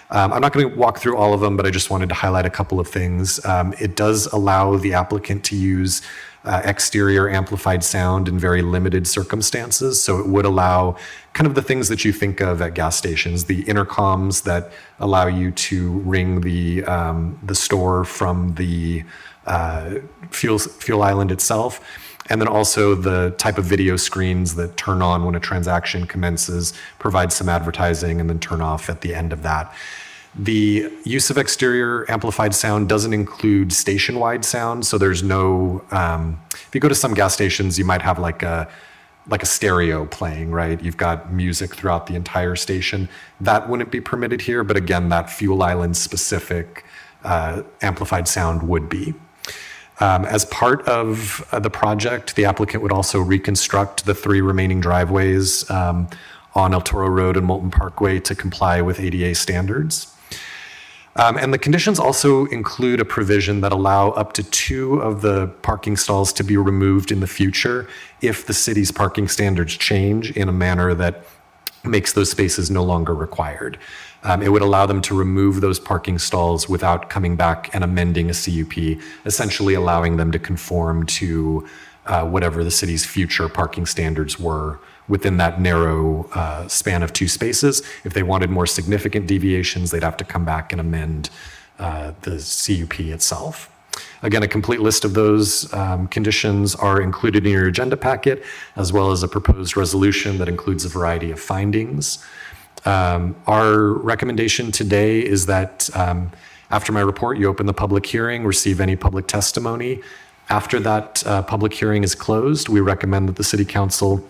I'm not going to walk through all of them, but I just wanted to highlight a couple of things. It does allow the applicant to use exterior amplified sound in very limited circumstances. So it would allow kind of the things that you think of at gas stations, the intercoms that allow you to ring the store from the fuel island itself. And then also the type of video screens that turn on when a transaction commences, provide some advertising, and then turn off at the end of that. The use of exterior amplified sound doesn't include station-wide sound, so there's no, if you go to some gas stations, you might have like a stereo playing, right? You've got music throughout the entire station. That wouldn't be permitted here, but again, that fuel island specific amplified sound would be. As part of the project, the applicant would also reconstruct the 3 remaining driveways on El Toro Road and Moulton Parkway to comply with ADA standards. And the conditions also include a provision that allow up to 2 of the parking stalls to be removed in the future if the city's parking standards change in a manner that makes those spaces no longer required. It would allow them to remove those parking stalls without coming back and amending a CUP, essentially allowing them to conform to whatever the city's future parking standards were within that narrow span of 2 spaces. If they wanted more significant deviations, they'd have to come back and amend the CUP itself. Again, a complete list of those conditions are included in your agenda packet, as well as a proposed resolution that includes a variety of findings. Our recommendation today is that after my report, you open the public hearing, receive any public testimony. After that public hearing is closed, we recommend that the City Council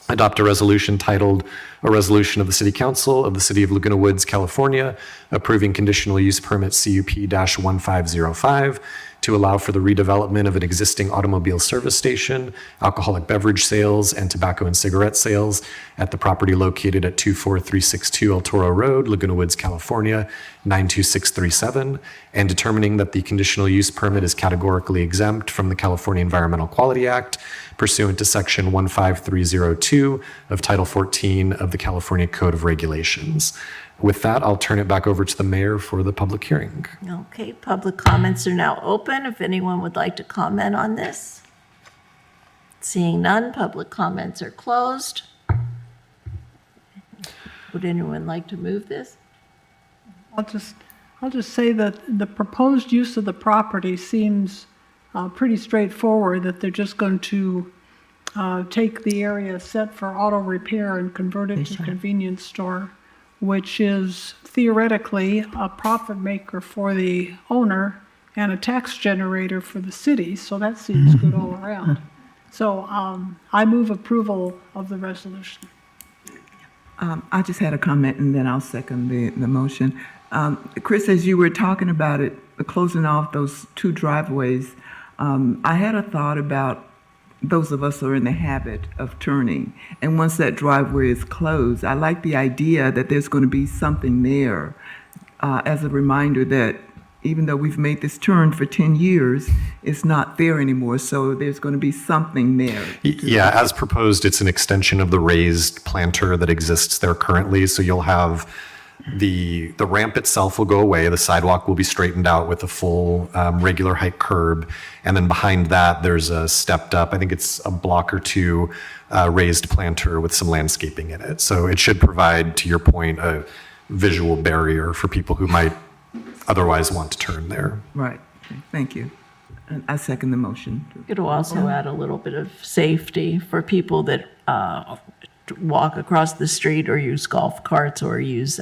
adopt a resolution titled "A Resolution of the City Council of the City of Laguna Woods, California, approving conditional use permit CUP-1505 to allow for the redevelopment of an existing automobile service station, alcoholic beverage sales, and tobacco and cigarette sales at the property located at 24362 El Toro Road, Laguna Woods, California, 92637, and determining that the conditional use permit is categorically exempt from the California Environmental Quality Act pursuant to Section 15302 of Title 14 of the California Code of Regulations. With that, I'll turn it back over to the mayor for the public hearing. Okay, public comments are now open. If anyone would like to comment on this. Seeing none, public comments are closed. Would anyone like to move this? I'll just say that the proposed use of the property seems pretty straightforward, that they're just going to take the area set for auto repair and convert it to a convenience store, which is theoretically a profit maker for the owner and a tax generator for the city, so that seems good all around. So I move approval of the resolution. I just had a comment, and then I'll second the motion. Chris, as you were talking about it, closing off those 2 driveways, I had a thought about those of us who are in the habit of turning. And once that driveway is closed, I like the idea that there's going to be something there as a reminder that even though we've made this turn for 10 years, it's not there anymore. So there's going to be something there. Yeah, as proposed, it's an extension of the raised planter that exists there currently. So you'll have the ramp itself will go away. The sidewalk will be straightened out with a full regular height curb. And then behind that, there's a stepped up, I think it's a block or 2 raised planter with some landscaping in it. So it should provide, to your point, a visual barrier for people who might otherwise want to turn there. Right. Thank you. And I second the motion. It'll also add a little bit of safety for people that walk across the street or use golf carts or use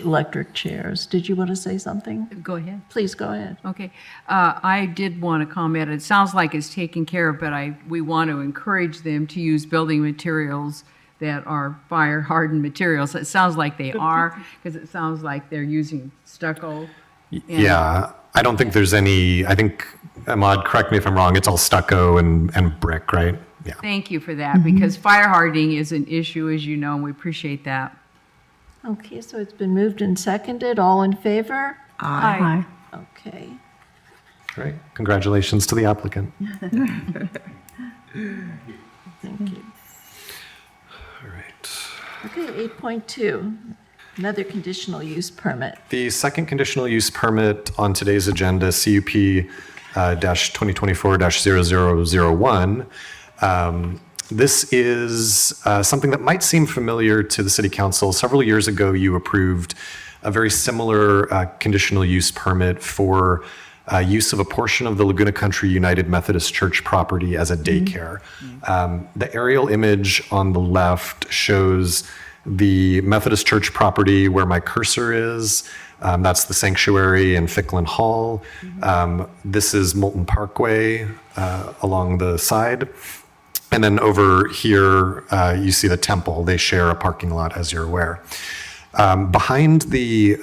electric chairs. Did you want to say something? Go ahead. Please go ahead. Okay. I did want to comment. It sounds like it's taken care of, but we want to encourage them to use building materials that are fire-hardened materials. It sounds like they are, because it sounds like they're using stucco. Yeah, I don't think there's any, I think, Ahmad, correct me if I'm wrong, it's all stucco and brick, right? Yeah. Thank you for that, because fire hardening is an issue, as you know, and we appreciate that. Okay, so it's been moved and seconded. All in favor? Aye. Okay. Great. Congratulations to the applicant. Thank you. All right. Okay, 8.2, another conditional use permit. The second conditional use permit on today's agenda, CUP-2024-0001, this is something that might seem familiar to the City Council. Several years ago, you approved a very similar conditional use permit for use of a portion of the Laguna Country United Methodist Church property as a daycare. The aerial image on the left shows The Methodist Church property where my cursor is, that's the sanctuary in Ficklin Hall. This is Moulton Parkway along the side. And then over here, you see the temple. They share a parking lot, as you're aware. Behind the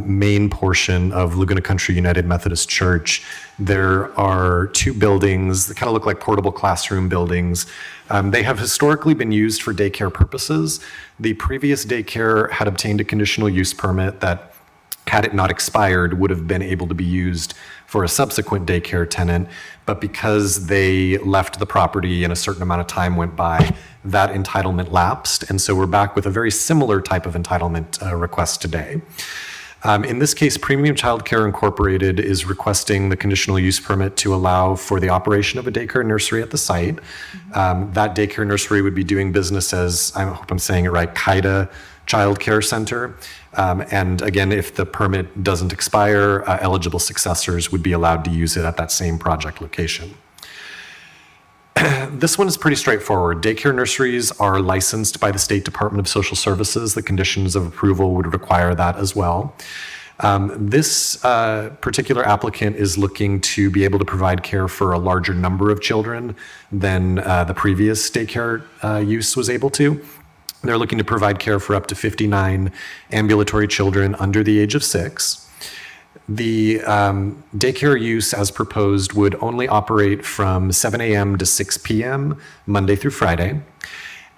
main portion of Laguna Country United Methodist Church, there are two buildings that kind of look like portable classroom buildings. They have historically been used for daycare purposes. The previous daycare had obtained a conditional use permit that, had it not expired, would have been able to be used for a subsequent daycare tenant. But because they left the property and a certain amount of time went by, that entitlement lapsed. And so we're back with a very similar type of entitlement request today. In this case, Premium Childcare Incorporated is requesting the conditional use permit to allow for the operation of a daycare nursery at the site. That daycare nursery would be doing business as, I hope I'm saying it right, Kaida Child Care Center. And again, if the permit doesn't expire, eligible successors would be allowed to use it at that same project location. This one is pretty straightforward. Daycare nurseries are licensed by the State Department of Social Services. The conditions of approval would require that as well. This particular applicant is looking to be able to provide care for a larger number of children than the previous daycare use was able to. They're looking to provide care for up to 59 ambulatory children under the age of 6. The daycare use, as proposed, would only operate from 7 a.m. to 6 p.m., Monday through Friday.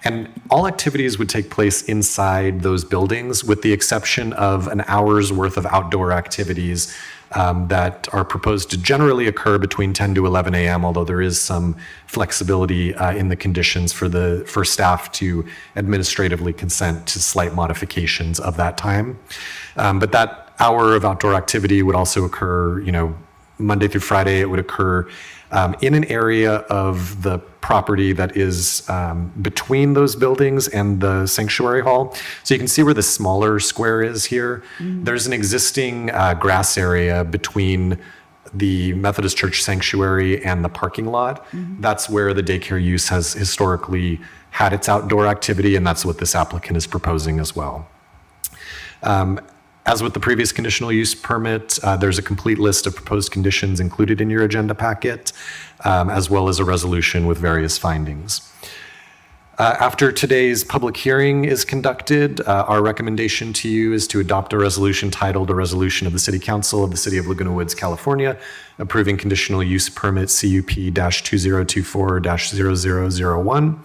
And all activities would take place inside those buildings, with the exception of an hour's worth of outdoor activities that are proposed to generally occur between 10 to 11 a.m., although there is some flexibility in the conditions for staff to administratively consent to slight modifications of that time. But that hour of outdoor activity would also occur, Monday through Friday. It would occur in an area of the property that is between those buildings and the sanctuary hall. So you can see where the smaller square is here. There's an existing grass area between the Methodist Church sanctuary and the parking lot. That's where the daycare use has historically had its outdoor activity, and that's what this applicant is proposing as well. As with the previous conditional use permit, there's a complete list of proposed conditions included in your agenda packet, as well as a resolution with various findings. After today's public hearing is conducted, our recommendation to you is to adopt a resolution titled A Resolution of the City Council of the City of Laguna Woods, California, approving conditional use permit CUP-2024-0001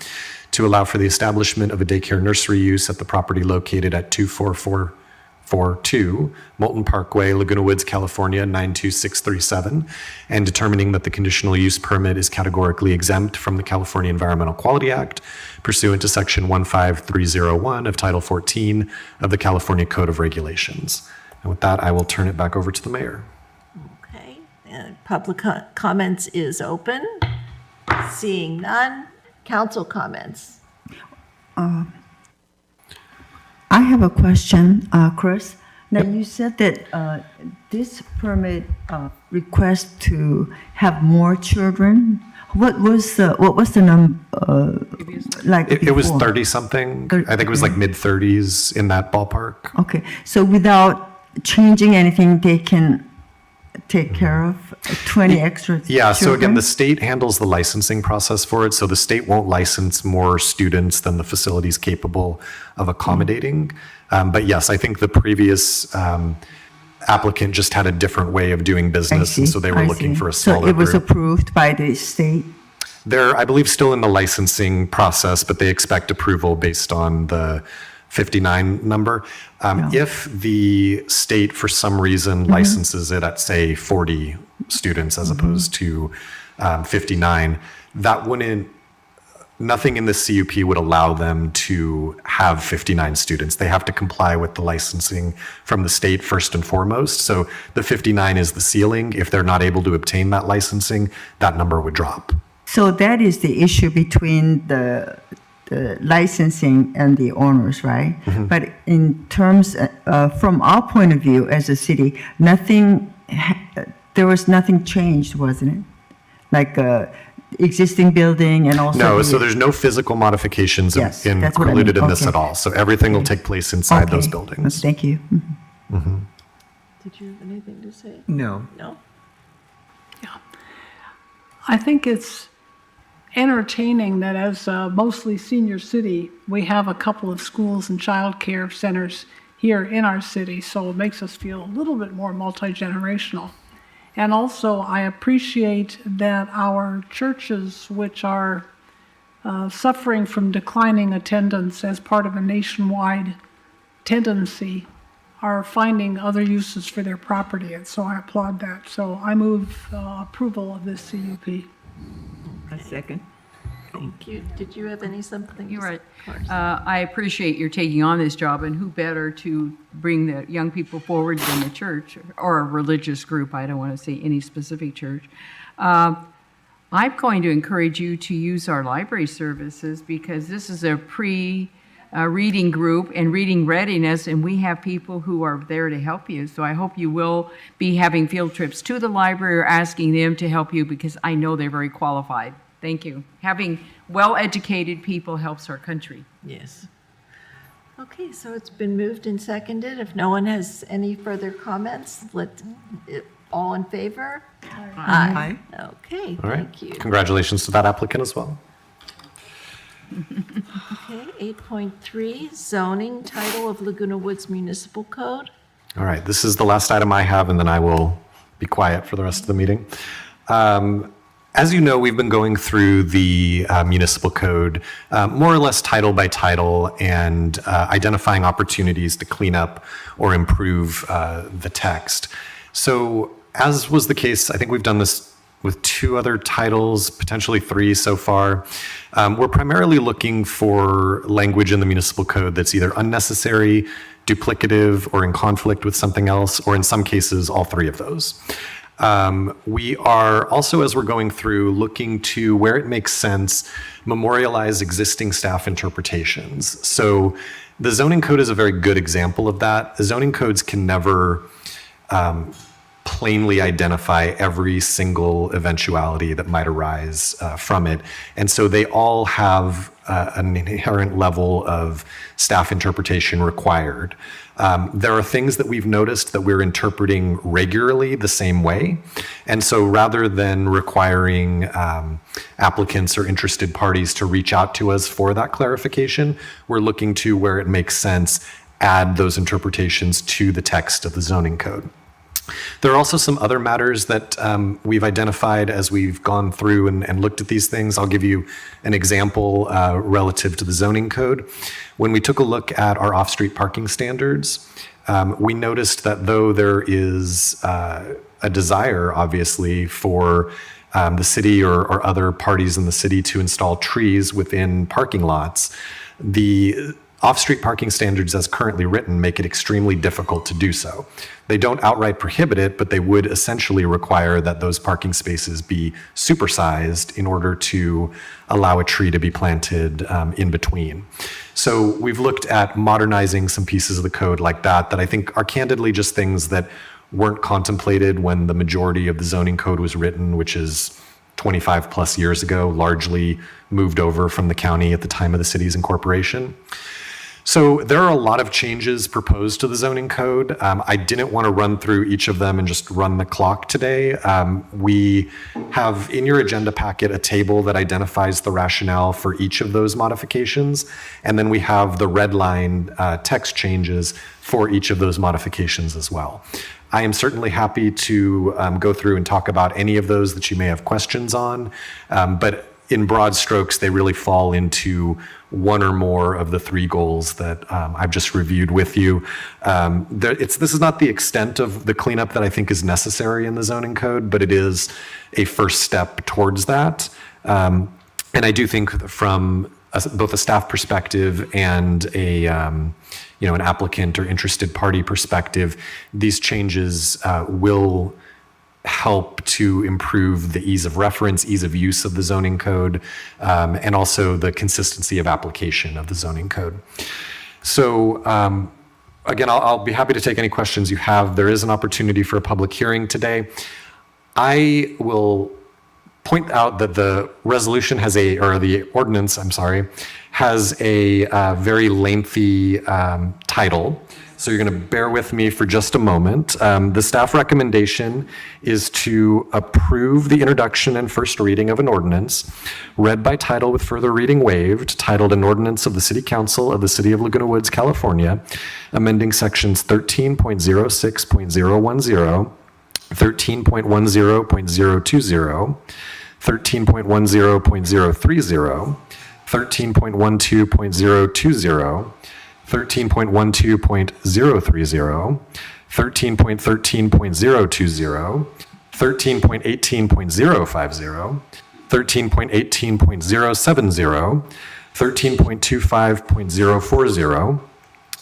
to allow for the establishment of a daycare nursery use at the property located at 24442 Moulton Parkway, Laguna Woods, California, 92637, and determining that the conditional use permit is categorically exempt from the California Environmental Quality Act pursuant to Section 15301 of Title 14 of the California Code of Regulations. And with that, I will turn it back over to the mayor. Okay, and public comments is open. Seeing none, council comments. I have a question, Chris. Now, you said that this permit requests to have more children. What was the number like It was before? 30 something. I think it was like mid 30s in that ballpark. Okay, so without changing anything, they can take care of 20 extra Yeah, so again, children? the state handles the licensing process for it. So the state won't license more students than the facility is capable of accommodating. But yes, I think the previous applicant just had a different way of doing business. And so they were looking for a smaller So it was group. approved by the state? They're, I believe, still in the licensing process, but they expect approval based on the 59 number. If the state, for some reason, licenses it at, say, 40 students as opposed to 59, that wouldn't, nothing in the CUP would allow them to have 59 students. They have to comply with the licensing from the state first and foremost. So the 59 is the ceiling. If they're not able to obtain that licensing, that number would drop. So that is the issue between the licensing and the owners, right? But in terms, from our point of view as a city, there was nothing changed, wasn't it? Like existing building and also? No, the- so there's no physical modifications Yes, that's what I included mean. in this Okay. at all. So everything will take place inside those Okay. buildings. Thank you. Did you have anything to say? No. No? I think it's entertaining that as a mostly senior city, we have a couple of schools and childcare centers here in our city, so it makes us feel a little bit more multi-generational. And also, I appreciate that our churches, which are suffering from declining attendance as part of a nationwide tendency, are finding other uses for their property, and so I applaud that. So I move approval of this CUP. A second. Thank you. Did you have something? You're right. Of course. I appreciate your taking on this job, and who better to bring the young people forward than the church or a religious group. I don't want to say any specific church. I'm going to encourage you to use our library services because this is a reading group and reading readiness, and we have people who are there to help you. So I hope you will be having field trips to the library or asking them to help you because I know they're very qualified. Thank you. Having well-educated people helps our country. Yes. Okay, so it's been moved and seconded. If no one has any further comments, all in favor? Aye. Okay, All right. thank you. Congratulations to that applicant as well. Okay, 8.3, zoning, title of Laguna Woods Municipal Code. All right, this is the last item I have, and then I will be quiet for the rest of the meeting. As you know, we've been going through the municipal code more or less title by title and identifying opportunities to clean up or improve the text. So as was the case, I think we've done this with 2 other titles, potentially 3 so far. We're primarily looking for language in the municipal code that's either unnecessary, duplicative, or in conflict with something else, or in some cases, all 3 of those. We are also, as we're going through, looking to where it makes sense, memorialize existing staff interpretations. So the zoning code is a very good example of that. The zoning codes can never plainly identify every single eventuality that might arise from it. And so they all have an inherent level of staff interpretation required. There are things that we've noticed that we're interpreting regularly the same way. And so rather than requiring applicants or interested parties to reach out to us for that clarification, we're looking to, where it makes sense, add those interpretations to the text of the zoning code. There are also some other matters that we've identified as we've gone through and looked at these things. I'll give you an example relative to the zoning code. When we took a look at our off-street parking standards, we noticed that though there is a desire, obviously, for the city or other parties in the city to install trees within parking lots, the off-street parking standards as currently written make it extremely difficult to do so. They don't outright prohibit it, but they would essentially require that those parking spaces be supersized in order to allow a tree to be planted in between. So we've looked at modernizing some pieces of the code like that I think are candidly just things that weren't contemplated when the majority of the zoning code was written, which is 25 plus years ago, largely moved over from the county at the time of the city's incorporation. So there are a lot of changes proposed to the zoning code. I didn't want to run through each of them and just run the clock today. We have in your agenda packet a table that identifies the rationale for each of those modifications. And then we have the red line text changes for each of those modifications as well. I am certainly happy to go through and talk about any of those that you may have questions on. But in broad strokes, they really fall into one or more of the 3 goals that I've just reviewed with you. This is not the extent of the cleanup that I think is necessary in the zoning code, but it is a first step towards that. And I do think from both a staff perspective and an applicant or interested party perspective, these changes will help to improve the ease of reference, ease of use of the zoning code, and also the consistency of application of the zoning code. So again, I'll be happy to take any questions you have. There is an opportunity for a public hearing today. I will point out that the resolution has or the ordinance, I'm sorry, has a very lengthy title. So you're going to bear with me for just a moment. The staff recommendation is to approve the introduction and first reading of an ordinance, read by title with further reading waived, titled An Ordinance of the City Council of the City of Laguna Woods, California, amending sections 13.06.010, 13.10.020, 13.10.030, 13.12.020, 13.12.030, 13.13.020, 13.18.050, 13.18.070, 13.25.040,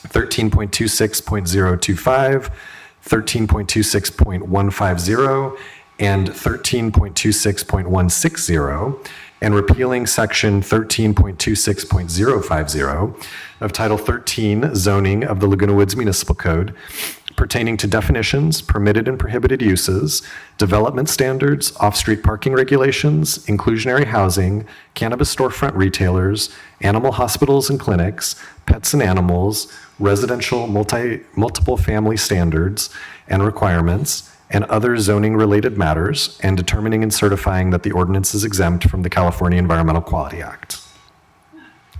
13.26.025, 13.26.150, and 13.26.160, and repealing section 13.26.050 of Title 13 Zoning of the Laguna Woods Municipal Code pertaining to definitions, permitted and prohibited uses, development standards, off-street parking regulations, inclusionary housing, cannabis storefront retailers, animal hospitals and clinics, pets and animals, residential multiple family standards and requirements, and other zoning-related matters, and determining and certifying that the ordinance is exempt from the California Environmental Quality Act.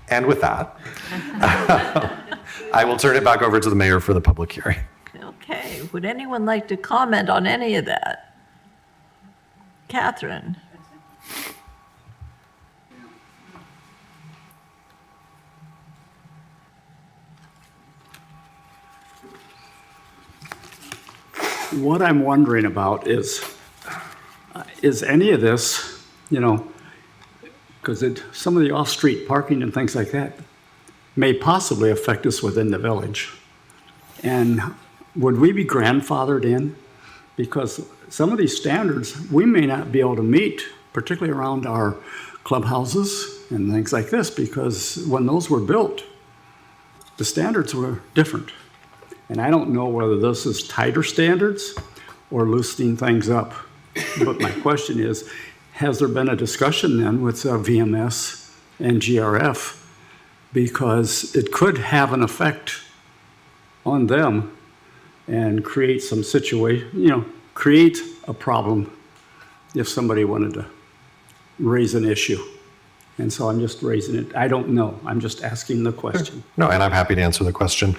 And with that, I will turn it back over to the mayor for the public hearing. Okay, would anyone like to comment on any of that? Catherine? What I'm wondering about is any of this, because some of the off-street parking and things like that may possibly affect us within the village. And would we be grandfathered in? Because some of these standards we may not be able to meet, particularly around our clubhouses and things like this, because when those were built, the standards were different. And I don't know whether this is tighter standards or loosening things up. But my question is, has there been a discussion then with VMS and GRF? Because it could have an effect on them and create some situation, create a problem if somebody wanted to raise an issue. And so I'm just raising it. I don't know. I'm just asking the question. No, and I'm happy to answer the question.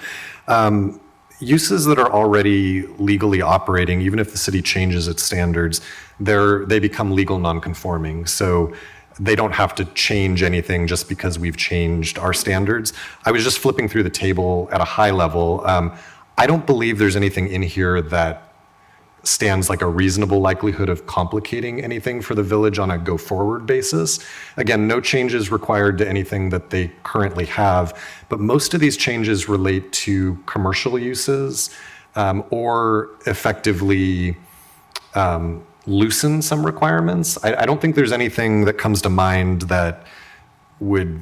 Uses that are already legally operating, even if the city changes its standards, they become legal nonconforming. So they don't have to change anything just because we've changed our standards. I was just flipping through the table at a high level. I don't believe there's anything in here that stands like a reasonable likelihood of complicating anything for the village on a go-forward basis. Again, no changes required to anything that they currently have, but most of these changes relate to commercial uses or effectively loosen some requirements. I don't think there's anything that comes to mind that would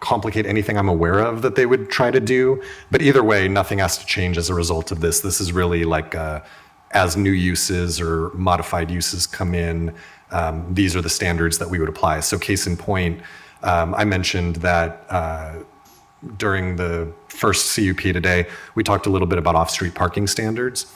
complicate anything I'm aware of that they would try to do, but either way, nothing has to change as a result of this. This is really like as new uses or modified uses come in, these are the standards that we would apply. So case in point, I mentioned that during the first CUP today, we talked a little bit about off-street parking standards.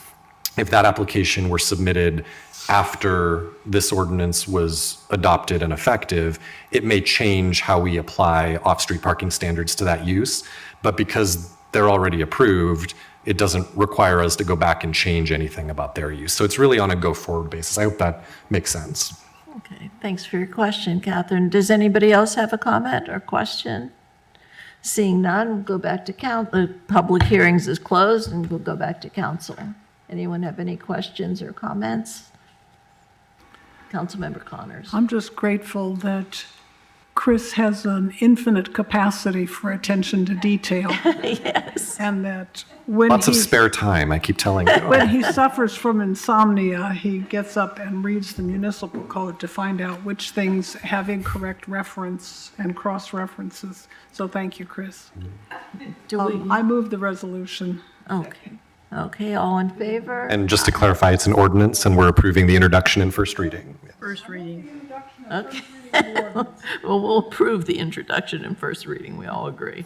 If that application were submitted after this ordinance was adopted and effective, it may change how we apply off-street parking standards to that use. But because they're already approved, it doesn't require us to go back and change anything about their use. So it's really on a go-forward basis. I hope that makes sense. Okay, thanks for your question, Catherine. Does anybody else have a comment or question? Seeing none, we'll go back to the public hearings is closed, and we'll go back to council. Anyone have any questions or comments? Councilmember Connors. I'm just grateful that Chris has an infinite capacity for attention to detail. Yes. And that when Lots of spare time, I keep telling you. when he suffers from insomnia, he gets up and reads the municipal code to find out which things have incorrect reference and cross-references. So thank you, Chris. I move the resolution. Okay. Okay, all in favor? And just to clarify, it's an ordinance and we're approving the introduction and first reading. first reading. Okay. Well, we'll approve the introduction and first reading, we all agree.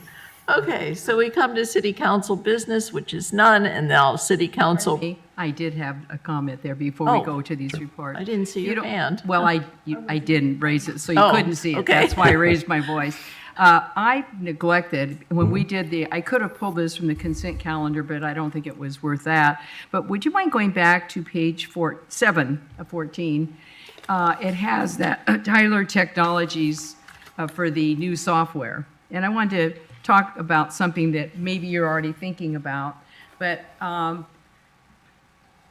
Okay, so we come to city council business, which is none, and now city council. I did have a comment there before we Oh. go to these reports. I didn't see You your don't- hand. Well, I didn't raise it, so you Oh, couldn't see it. okay. That's why I raised my voice. I neglected, when we did I could have pulled this from the consent calendar, but I don't think it was worth that. But would you mind going back to page 7 of 14? It has that Tyler Technologies for the new software. And I wanted to talk about something that maybe you're already thinking about. But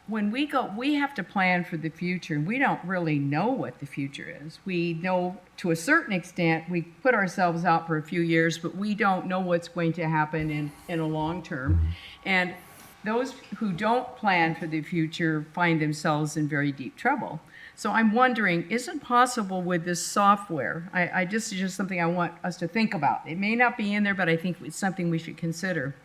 when we have to plan for the future. We don't really know what the future is. We know to a certain extent, we put ourselves out for a few years, but we don't know what's going to happen in a long term. And those who don't plan for the future find themselves in very deep trouble. So I'm wondering, is it possible with this software? This is just something I want us to think about. It may not be in there, but I think it's something we should consider.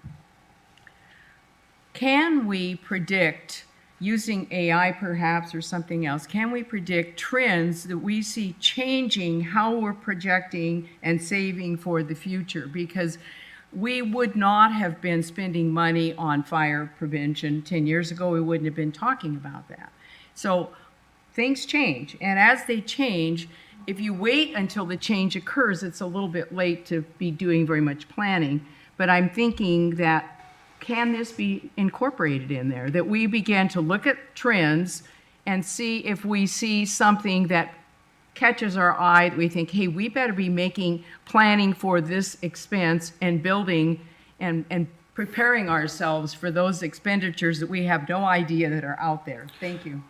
Can we predict, using AI perhaps or something else, can we predict trends that we see changing how we're projecting and saving for the future? Because we would not have been spending money on fire prevention 10 years ago. We wouldn't have been talking about that. So things change, and as they change, if you wait until the change occurs, it's a little bit late to be doing very much planning. But I'm thinking that, can this be incorporated in there? That we begin to look at trends and see if we see something that catches our eye, that we think, hey, we better be planning for this expense and building and preparing ourselves for those expenditures that we have no idea that are out there. Thank you.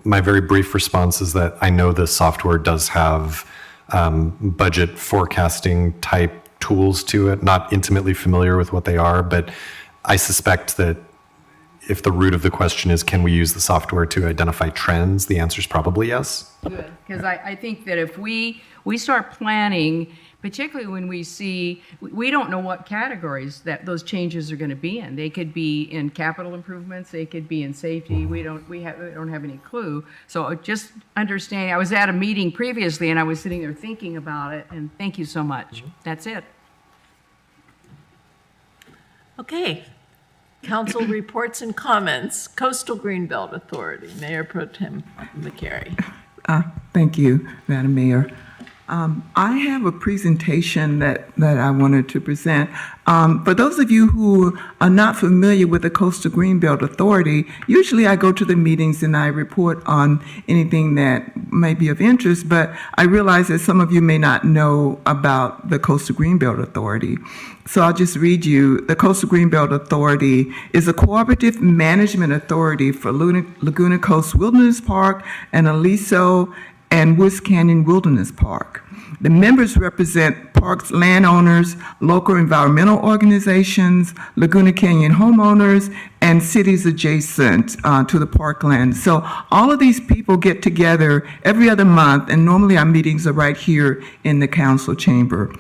My very brief response is that I know this software does have budget forecasting type tools to it. Not intimately familiar with what they are, but I suspect that if the root of the question is, can we use the software to identify trends, the answer is probably yes. Good, because I think that if we start planning, particularly when we don't know what categories that those changes are going to be in. They could be in capital improvements, they could be in safety. We don't have any clue. So just understanding, I was at a meeting previously and I was sitting there thinking about it, and thank you so much. That's it. Okay, council reports and comments. Coastal Greenbelt Authority, Mayor Pro Tem McCary. Thank you, Madam Mayor. I have a presentation that I wanted to present. For those of you who are not familiar with the Coastal Greenbelt Authority, usually I go to the meetings and I report on anything that may be of interest, but I realize that some of you may not know about the Coastal Greenbelt Authority. So I'll just read you. The Coastal Greenbelt Authority is a cooperative management authority for Laguna Coast Wilderness Park and Aliso and Woods Canyon Wilderness Park. The members represent parks landowners, local environmental organizations, Laguna Canyon homeowners, and cities adjacent to the parkland. So all of these people get together every other month, and normally our meetings are right here in the council chamber.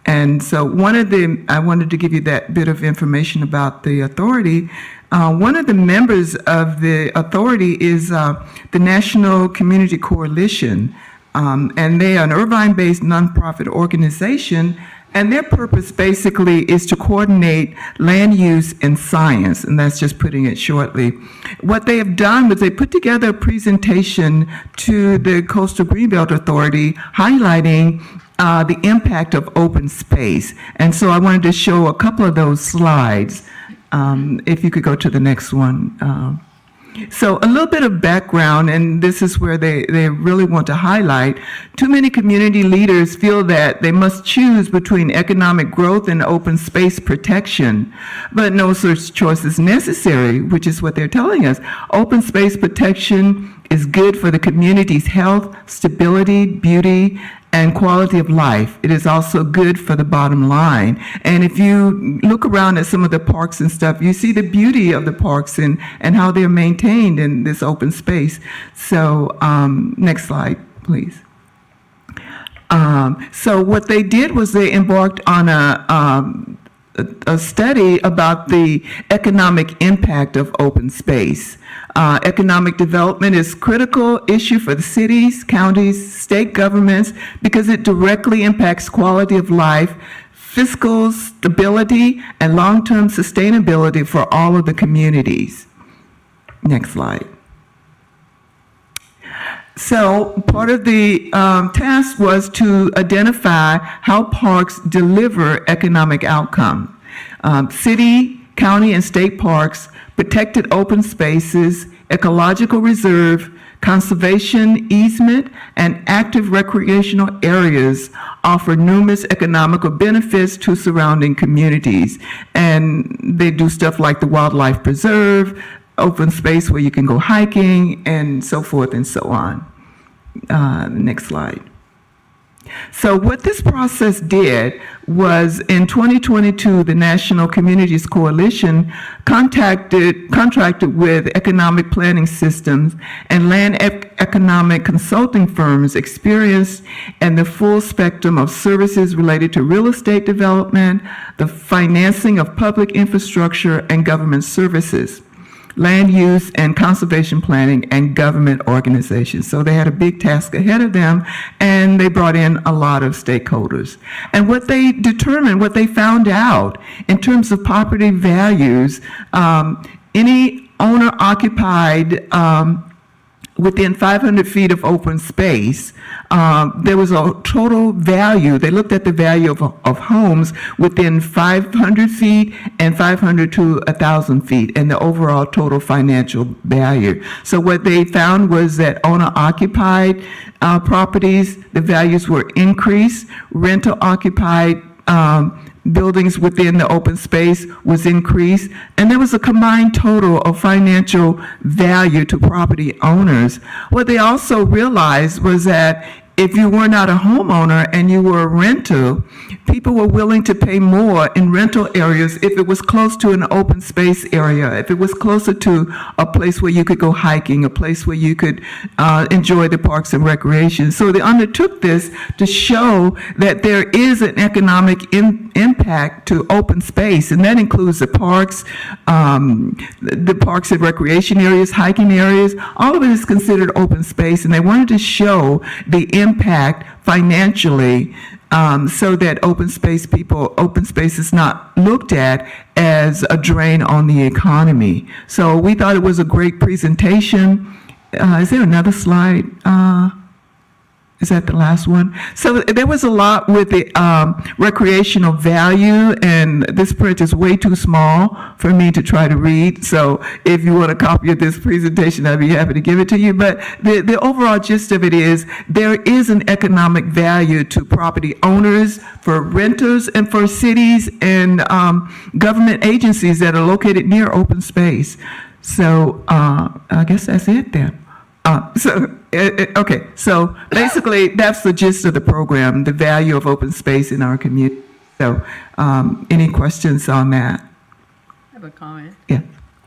And so I wanted to give you that bit of information about the authority. One of the members of the authority is the National Community Coalition, and they are an Irvine-based nonprofit organization, and their purpose basically is to coordinate land use and science, and that's just putting it shortly. What they have done was they put together a presentation to the Coastal Greenbelt Authority highlighting the impact of open space. And so I wanted to show a couple of those slides. If you could go to the next one. So a little bit of background, and this is where they really want to highlight. Too many community leaders feel that they must choose between economic growth and open space protection, but no such choice is necessary, which is what they're telling us. Open space protection is good for the community's health, stability, beauty, and quality of life. It is also good for the bottom line. And if you look around at some of the parks and stuff, you see the beauty of the parks and how they're maintained in this open space. So next slide, please. So what they did was they embarked on a study about the economic impact of open space. Economic development is a critical issue for the cities, counties, state governments because it directly impacts quality of life, fiscal stability, and long-term sustainability for all of the communities. Next slide. So part of the task was to identify how parks deliver economic outcome. City, county, and state parks, protected open spaces, ecological reserve, conservation easement, and active recreational areas offer numerous economical benefits to surrounding communities. And they do stuff like the wildlife preserve, open space where you can go hiking, and so forth and so on. Next slide. So what this process did was in 2022, the National Communities Coalition contracted with economic planning systems and land economic consulting firms experienced in the full spectrum of services related to real estate development, the financing of public infrastructure and government services, land use and conservation planning, and government organizations. So they had a big task ahead of them, and they brought in a lot of stakeholders. And what they determined, what they found out in terms of property values, any owner-occupied within 500 feet of open space, there was a total value. They looked at the value of homes within 500 feet and 500 to 1,000 feet and the overall total financial value. So what they found was that owner-occupied properties, the values were increased. Rental-occupied buildings within the open space was increased, and there was a combined total of financial value to property owners. What they also realized was that if you were not a homeowner and you were a renter, people were willing to pay more in rental areas if it was close to an open space area, if it was closer to a place where you could go hiking, a place where you could enjoy the parks and recreation. So they undertook this to show that there is an economic impact to open space, and that includes the parks and recreation areas, hiking areas. All of it is considered open space, and they wanted to show the impact financially so that open space is not looked at as a drain on the economy. So we thought it was a great presentation. Is there another slide? Is that the last one? So there was a lot with the recreational value, and this print is way too small for me to try to read. So if you want a copy of this presentation, I'd be happy to give it to you. But the overall gist of it is there is an economic value to property owners, for renters, and for cities and government agencies that are located near open space. So I guess that's it then. Okay, so basically that's the gist of the program, the value of open space in our community. So any questions on that? I have a comment. Yeah.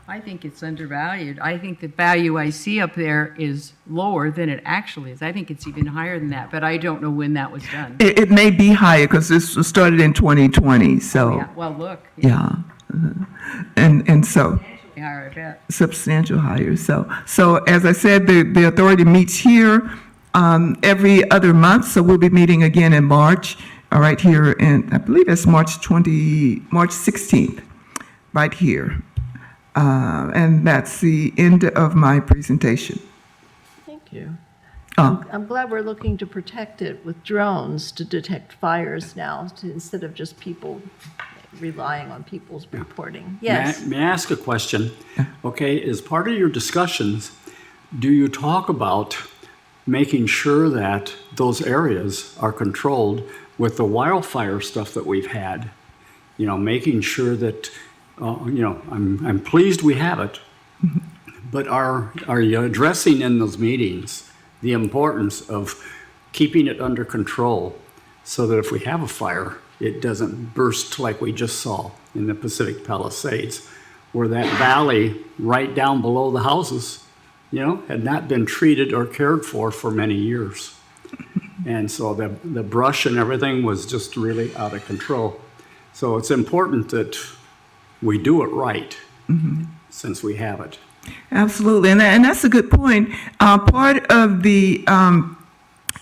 I think it's undervalued. I think the value I see up there is lower than it actually is. I think it's even higher than that, but I don't know when that was done. It may be higher because this was started in 2020, so. Yeah, well, look. Yeah. And so. Higher, I bet. Substantial higher. So as I said, the authority meets here every other month. So we'll be meeting again in March, right here in, I believe it's March 16th, right here. And that's the end of my presentation. Thank you. Oh. I'm glad we're looking to protect it with drones to detect fires now, instead of just people relying on people's reporting. Yes. May I ask a question? Okay, as part of your discussions, do you talk about making sure that those areas are controlled with the wildfire stuff that we've had? You know, making sure that, I'm pleased we have it, but are you addressing in those meetings the importance of keeping it under control so that if we have a fire, it doesn't burst like we just saw in the Pacific Palisades, where that valley right down below the houses, had not been treated or cared for many years. And so the brush and everything was just really out of control. So it's important that we do it right, since we have it. Absolutely, and that's a good point. Part of the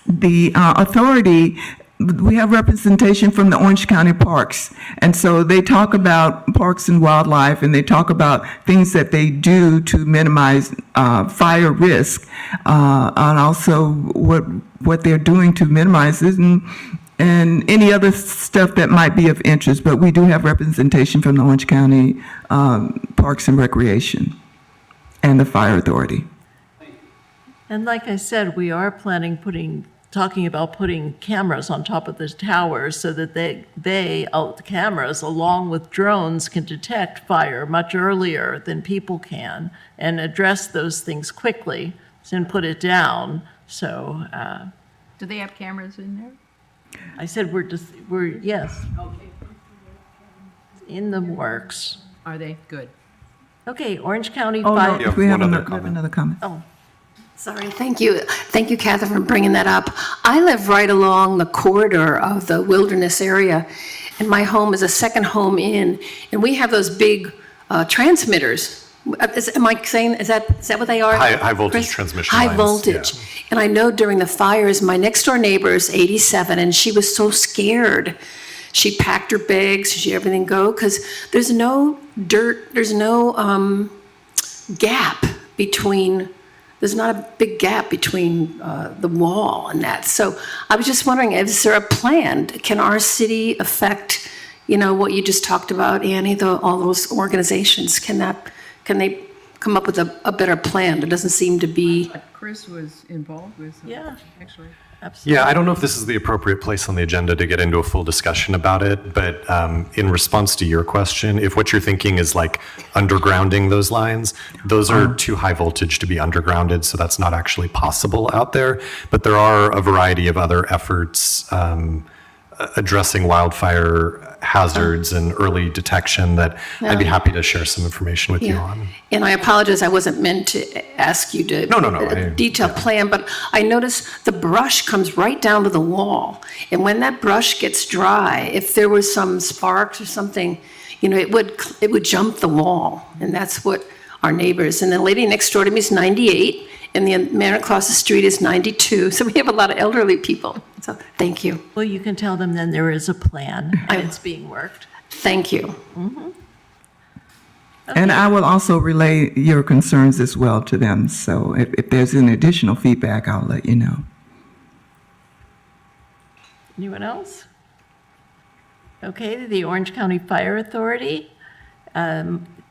authority, we have representation from the Orange County Parks, and so they talk about parks and wildlife, and they talk about things that they do to minimize fire risk, and also what they're doing to minimize it, and any other stuff that might be of interest. But we do have representation from the Orange County Parks and Recreation and the Fire Authority. And like I said, we are talking about putting cameras on top of the towers so that the cameras, along with drones, can detect fire much earlier than people can and address those things quickly and put it down. So Do they have cameras in there? I said yes. In the works. Are they? Good. Okay, Orange County Oh, no, Fire. Yeah, we have one other another comment. Oh, Sorry, thank you. Thank you, Catherine, for bringing that up. I live right along the corridor of the wilderness area, and my home is a second home in, and we have those big transmitters. Am I saying, is that what they are? High voltage Chris? transmission High lines, voltage. yeah. And I know during the fires, my next door neighbor is 87, and she was so scared. She packed her bags, she let everything go, because there's no dirt, there's no gap between, there's not a big gap between the wall and that. So I was just wondering, is there a plan? Can our city affect, what you just talked about, Annie, all those organizations? Can they come up with a better plan? There doesn't seem to be. Chris was involved with it, Yeah. actually. absolutely. Yeah, I don't know if this is the appropriate place on the agenda to get into a full discussion about it, but in response to your question, if what you're thinking is like undergrounding those lines, those are too high voltage to be undergrounded, so that's not actually possible out there. But there are a variety of other efforts addressing wildfire hazards and early detection that I'd be happy to share some information with you on. And I apologize, I wasn't meant to ask you to. No, a detailed plan, but I noticed the brush comes right down to the wall. And when that brush gets dry, if there was some sparks or something, it would jump the wall. And that's what our neighbors, and the lady next door to me is 98, and the man across the street is 92. So we have a lot of elderly people. So thank you. Well, you can tell them then there is a plan and it's being worked. Thank you. And I will also relay your concerns as well to them. So if there's any additional feedback, I'll let you know. Anyone else? Okay, the Orange County Fire Authority.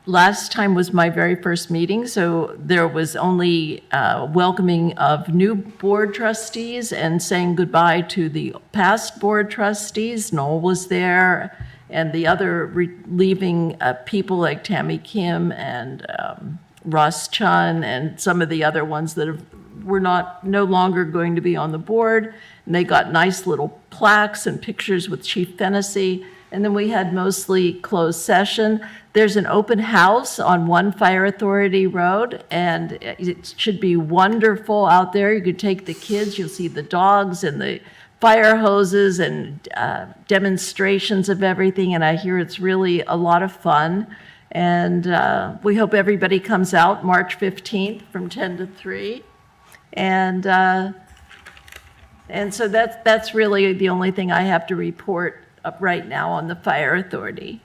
Last time was my very first meeting, so there was only welcoming of new board trustees and saying goodbye to the past board trustees. Noel was there, and the other leaving people like Tammy Kim and Ross Chun and some of the other ones that were no longer going to be on the board. And they got nice little plaques and pictures with Chief Fennessy. And then we had mostly closed session. There's an open house on One Fire Authority Road, and it should be wonderful out there. You could take the kids, you'll see the dogs and the fire hoses and demonstrations of everything, and I hear it's really a lot of fun. And we hope everybody comes out March 15th from 10 to 3. And so that's really the only thing I have to report up right now on the Fire Authority.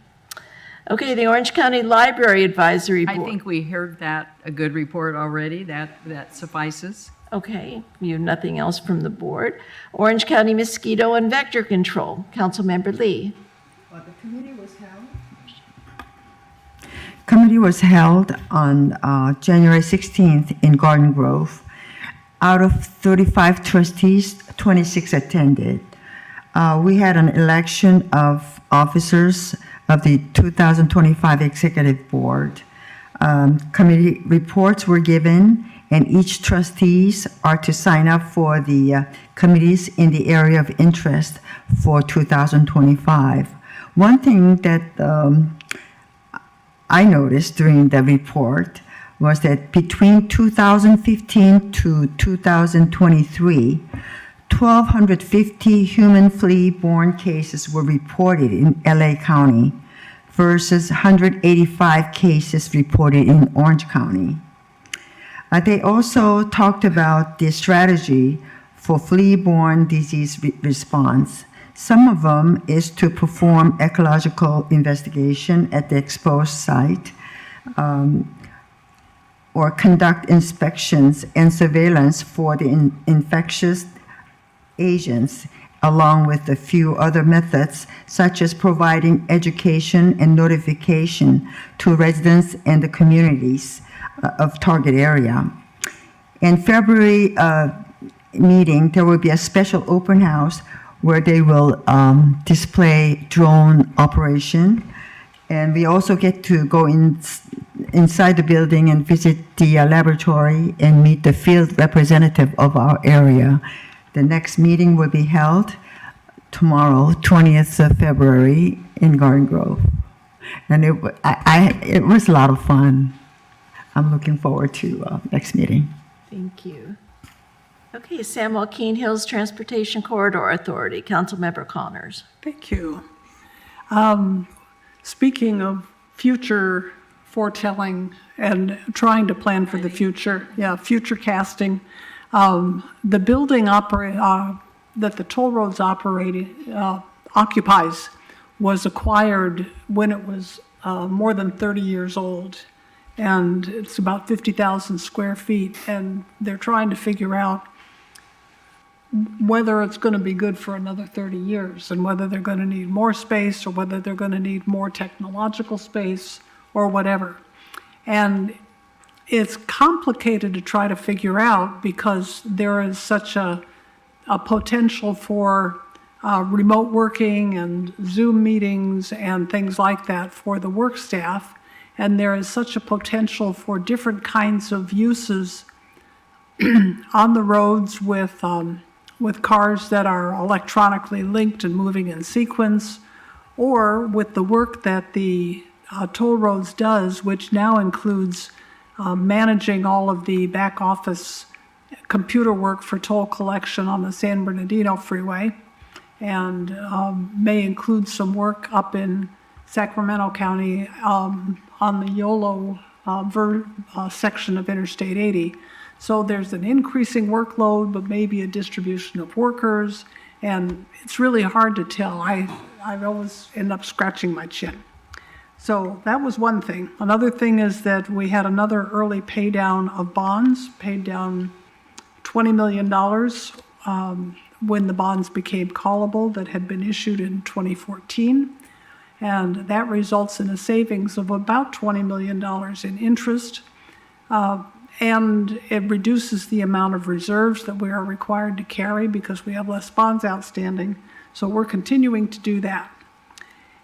Okay, the Orange County Library Advisory I Board. think we heard a good report already. That suffices. Okay, you have nothing else from the board. Orange County Mosquito and Vector Control, Councilmember Lee. Committee was held on January 16th in Garden Grove. Out of 35 trustees, 26 attended. We had an election of officers of the 2025 Executive Board. Committee reports were given, and each trustees are to sign up for the committees in the area of interest for 2025. One thing that I noticed during the report was that between 2015 to 2023, 1,250 human flea-borne cases were reported in LA County versus 185 cases reported in Orange County. They also talked about the strategy for flea-borne disease response. Some of them is to perform ecological investigation at the exposed site, or conduct inspections and surveillance for the infectious agents, along with a few other methods, such as providing education and notification to residents and the communities of target area. In February meeting, there will be a special open house where they will display drone operation. And we also get to go inside the building and visit the laboratory and meet the field representative of our area. The next meeting will be held tomorrow, 20th of February, in Garden Grove. And it was a lot of fun. I'm looking forward to next meeting. Thank you. Okay, San Joaquin Hills Transportation Corridor Authority, Councilmember Connors. Thank you. Speaking of future foretelling and trying to plan for the future, future casting, the building that the toll roads occupies was acquired when it was more than 30 years old, and it's about 50,000 square feet, and they're trying to figure out whether it's going to be good for another 30 years and whether they're going to need more space or whether they're going to need more technological space or whatever. And it's complicated to try to figure out because there is such a potential for remote working and Zoom meetings and things like that for the work staff. And there is such a potential for different kinds of uses on the roads with cars that are electronically linked and moving in sequence, or with the work that the toll roads does, which now includes managing all of the back office computer work for toll collection on the San Bernardino Freeway, and may include some work up in Sacramento County on the YOLO section of Interstate 80. So there's an increasing workload, but maybe a distribution of workers, and it's really hard to tell. I always end up scratching my chin. So that was one thing. Another thing is that we had another early pay down of bonds, paid down $20 million when the bonds became callable that had been issued in 2014. And that results in a savings of about $20 million in interest. And it reduces the amount of reserves that we are required to carry because we have less bonds outstanding. So we're continuing to do that.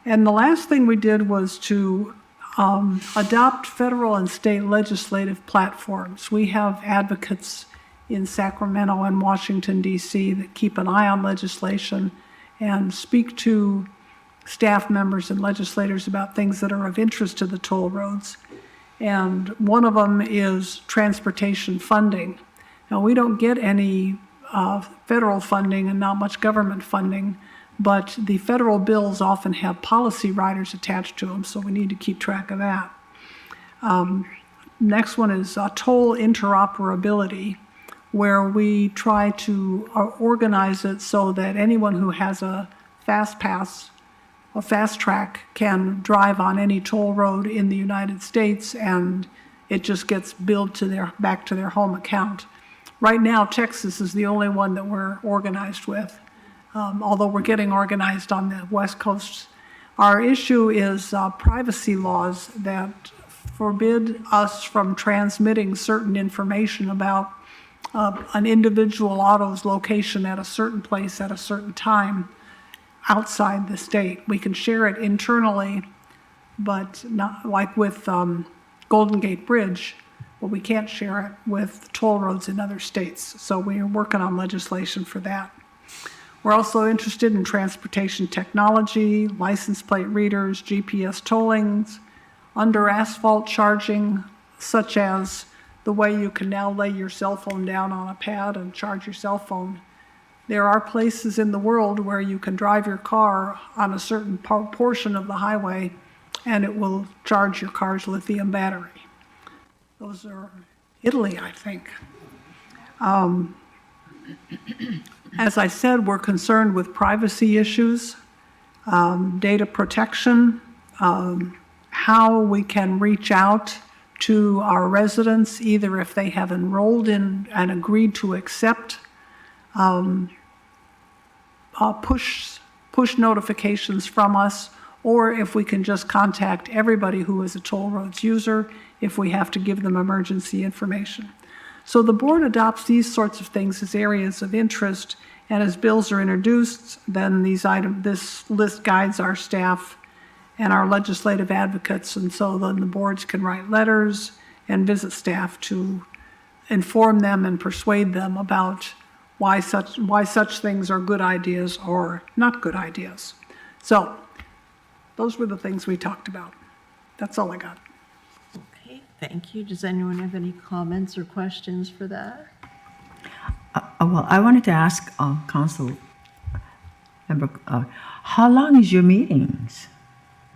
And the last thing we did was to adopt federal and state legislative platforms. We have advocates in Sacramento and Washington, D.C. that keep an eye on legislation and speak to staff members and legislators about things that are of interest to the toll roads. And one of them is transportation funding. Now, we don't get any federal funding and not much government funding, but the federal bills often have policy riders attached to them, so we need to keep track of that. Next one is toll interoperability, where we try to organize it so that anyone who has a fast pass, a fast track, can drive on any toll road in the United States, and it just gets billed to back to their home account. Right now, Texas is the only one that we're organized with, although we're getting organized on the West Coast. Our issue is privacy laws that forbid us from transmitting certain information about an individual auto's location at a certain place at a certain time outside the state. We can share it internally, but not like with Golden Gate Bridge, but we can't share it with toll roads in other states. So we're working on legislation for that. We're also interested in transportation technology, license plate readers, GPS tollings, under asphalt charging, such as the way you can now lay your cell phone down on a pad and charge your cell phone There are places in the world where you can drive your car on a certain portion of the highway and it will charge your car's lithium battery. Those are Italy, I think. As I said, we're concerned with privacy issues, data protection, how we can reach out to our residents, either if they have enrolled in and agreed to accept push notifications from us, or if we can just contact everybody who is a toll roads user if we have to give them emergency information. So the board adopts these sorts of things as areas of interest, and as bills are introduced, then this list guides our staff and our legislative advocates, and so then the boards can write letters and visit staff to inform them and persuade them about why such things are good ideas or not good ideas. So those were the things we talked about. That's all I got. Okay, thank you. Does anyone have any comments or questions for that? Well, I wanted to ask Council Member, how long is your meetings?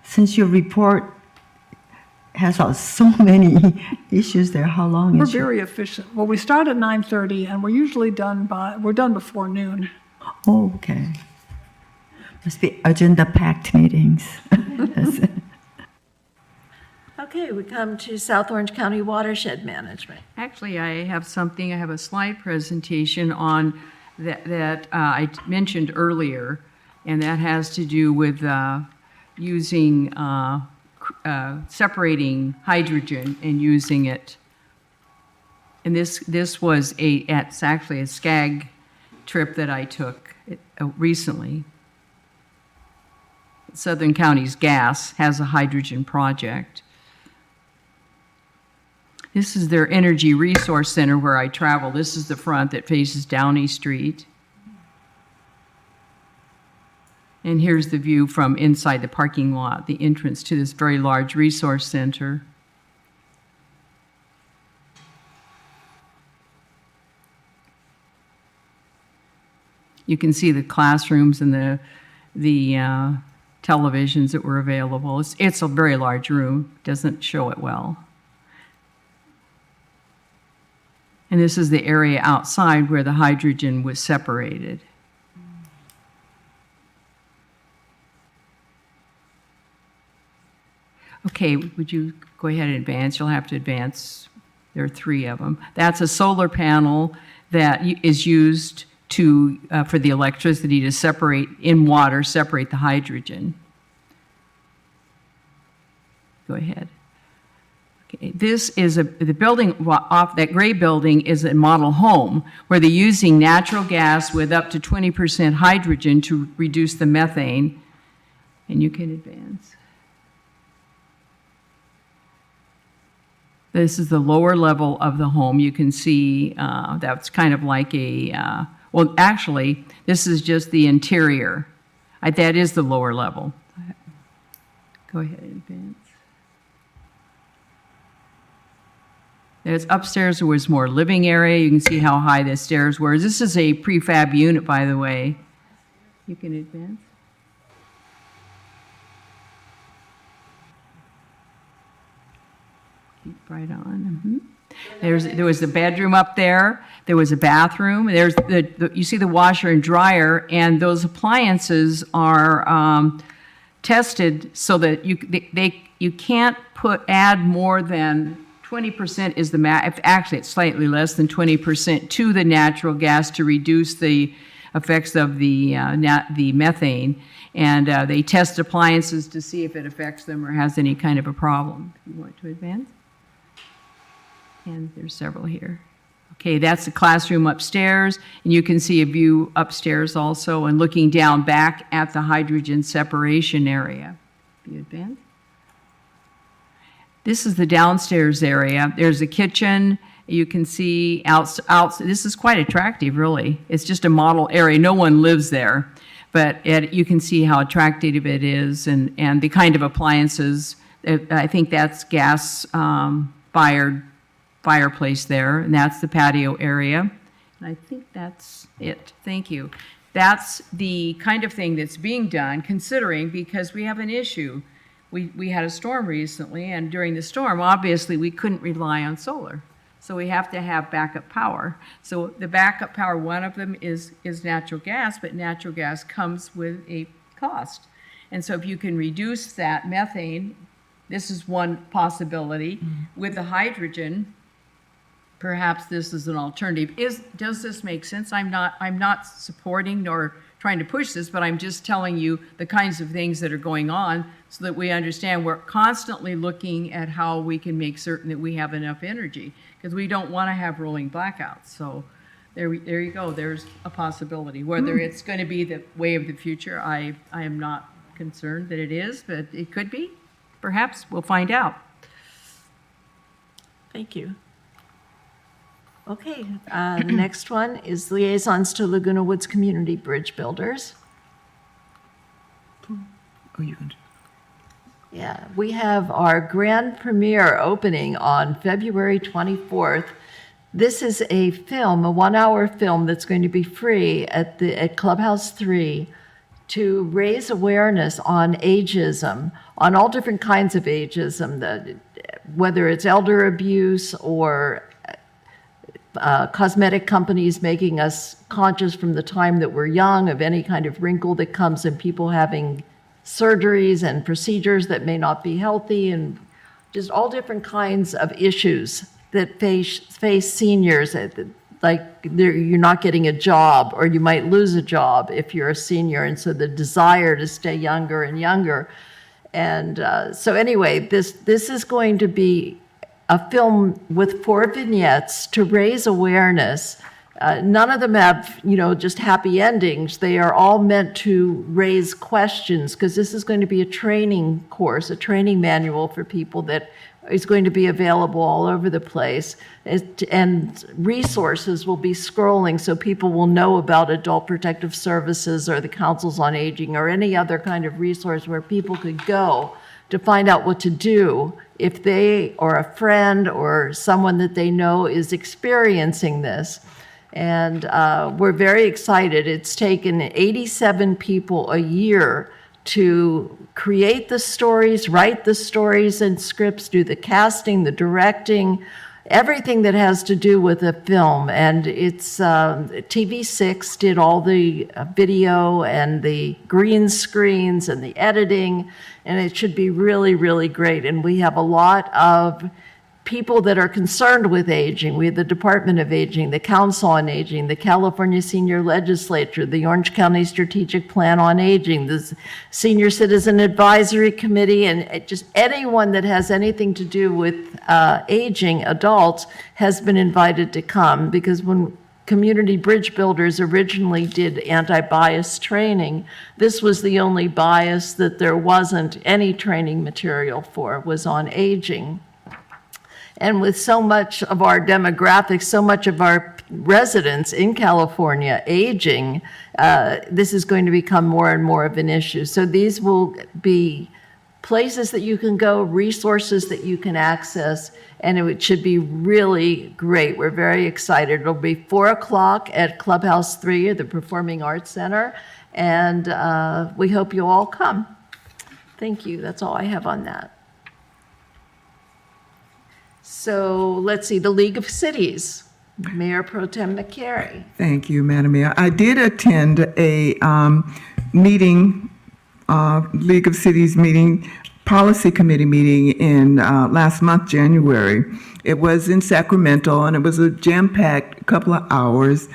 Since your report has so many issues there, how long We're is very efficient. Well, we start at 9:30 and we're usually we're done before noon. Oh, okay. Must be agenda-packed meetings. Okay, we come to South Orange County Watershed Management. Actually, I have something, I have a slide presentation on that I mentioned earlier, and that has to do with using, separating hydrogen and using it. And this was it's actually a SCAG trip that I took recently. Southern Counties Gas has a hydrogen project. This is their Energy Resource Center where I travel. This is the front that faces Downey Street. And here's the view from inside the parking lot, the entrance to this very large resource center. You can see the classrooms and the televisions that were available. It's a very large room, doesn't show it well. And this is the area outside where the hydrogen was separated. Okay, would you go ahead and advance? You'll have to advance. There are 3 of them. That's a solar panel that is used to for the electricity to separate the hydrogen. Go ahead. Okay, this is the building off that gray building is a model home where they're using natural gas with up to 20% hydrogen to reduce the methane. And you can advance. This is the lower level of the home. You can see that's kind of like a, well, actually, this is just the interior. That is the lower level. Go ahead and advance. There's upstairs, there was more living area. You can see how high the stairs were. This is a prefab unit, by the way. You can advance. Keep right on. There was the bedroom up there. There was a bathroom. There's you see the washer and dryer, and those appliances are tested so that you can't add more than 20% is the max. Actually, it's slightly less than 20% to the natural gas to reduce the effects of the methane. And they test appliances to see if it affects them or has any kind of a problem. If you want to advance. And there's several here. Okay, that's the classroom upstairs, and you can see a view upstairs also, and looking down back at the hydrogen separation area. If you advance. This is the downstairs area. There's a kitchen. You can see out. This is quite attractive, really. It's just a model area. No one lives there, but you can see how attractive it is, and the kind of appliances. I think that's gas fireplace there, and that's the patio area. And I think that's it. Thank you. That's the kind of thing that's being done, considering, because we have an issue. We had a storm recently, and during the storm, obviously, we couldn't rely on solar. So we have to have backup power. So the backup power, one of them is natural gas, but natural gas comes with a cost. And so if you can reduce that methane, this is one possibility. With the hydrogen, perhaps this is an alternative. Does this make sense? I'm not supporting nor trying to push this, but I'm just telling you the kinds of things that are going on so that we understand we're constantly looking at how we can make certain that we have enough energy, because we don't want to have rolling blackouts. So there you go. There's a possibility. Whether it's going to be the way of the future, I am not concerned that it is, but it could be. Perhaps we'll find out. Thank you. Okay, the next one is liaisons to Laguna Woods Community Bridge Builders. Oh, you can. Yeah, we have our grand premiere opening on February 24th. This is a film, a 1-hour film that's going to be free at Clubhouse 3 to raise awareness on ageism, on all different kinds of ageism, whether it's elder abuse or cosmetic companies making us conscious from the time that we're young of any kind of wrinkle that comes in people having surgeries and procedures that may not be healthy, and just all different kinds of issues that face seniors, like you're not getting a job, or you might lose a job if you're a senior, and so the desire to stay younger and younger. And so anyway, this is going to be a film with 4 vignettes to raise awareness. None of them have, just happy endings. They are all meant to raise questions, because this is going to be a training course, a training manual for people that is going to be available all over the place. And resources will be scrolling so people will know about Adult Protective Services or the Councils on Aging or any other kind of resource where people could go to find out what to do if they or a friend or someone that they know is experiencing this. And we're very excited. It's taken 87 people a year to create the stories, write the stories and scripts, do the casting, the directing, everything that has to do with a film. And it's TV6 did all the video and the green screens and the editing, and it should be really, really great. And we have a lot of people that are concerned with aging. We have the Department of Aging, the Council on Aging, the California Senior Legislature, the Orange County Strategic Plan on Aging, the Senior Citizen Advisory Committee, and just anyone that has anything to do with aging adults has been invited to come, because when Community Bridge Builders originally did anti-bias training, this was the only bias that there wasn't any training material for, was on aging. And with so much of our demographics, so much of our residents in California aging, this is going to become more and more of an issue. So these will be places that you can go, resources that you can access, and it should be really great. We're very excited. It'll be 4 o'clock at Clubhouse 3, the Performing Arts Center, and we hope you all come. Thank you. That's all I have on that. So let's see, the League of Cities, Mayor Pro Tem McCary. Thank you, Madam Mayor. I did attend a meeting, League of Cities meeting, policy committee meeting in last month, January. It was in Sacramento, and it was a jam-packed couple of hours.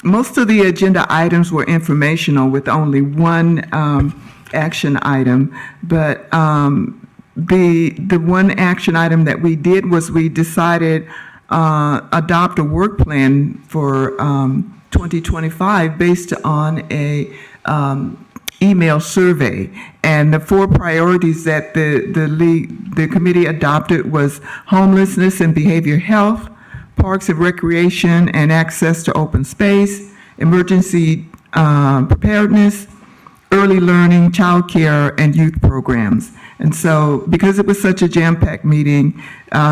Most of the agenda items were informational with only one action item, but the one action item that we did was we decided adopt a work plan for 2025 based on a email survey. And the 4 priorities that the committee adopted was homelessness and behavior health, parks and recreation and access to open space, emergency preparedness, early learning, childcare, and youth programs. And so, because it was such a jam-packed meeting,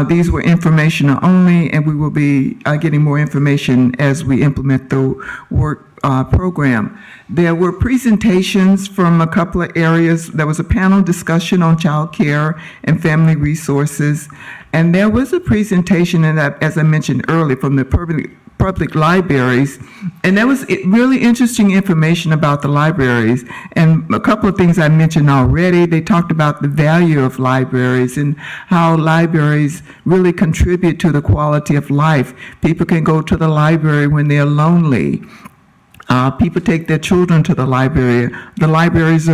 these were informational only, and we will be getting more information as we implement the work program. There were presentations from a couple of areas. There was a panel discussion on child care and family resources. And there was a presentation, and as I mentioned earlier, from the public libraries. And that was really interesting information about the libraries. And a couple of things I mentioned already, they talked about the value of libraries and how libraries really contribute to the quality of life. People can go to the library when they're lonely. People take their children to the library. The libraries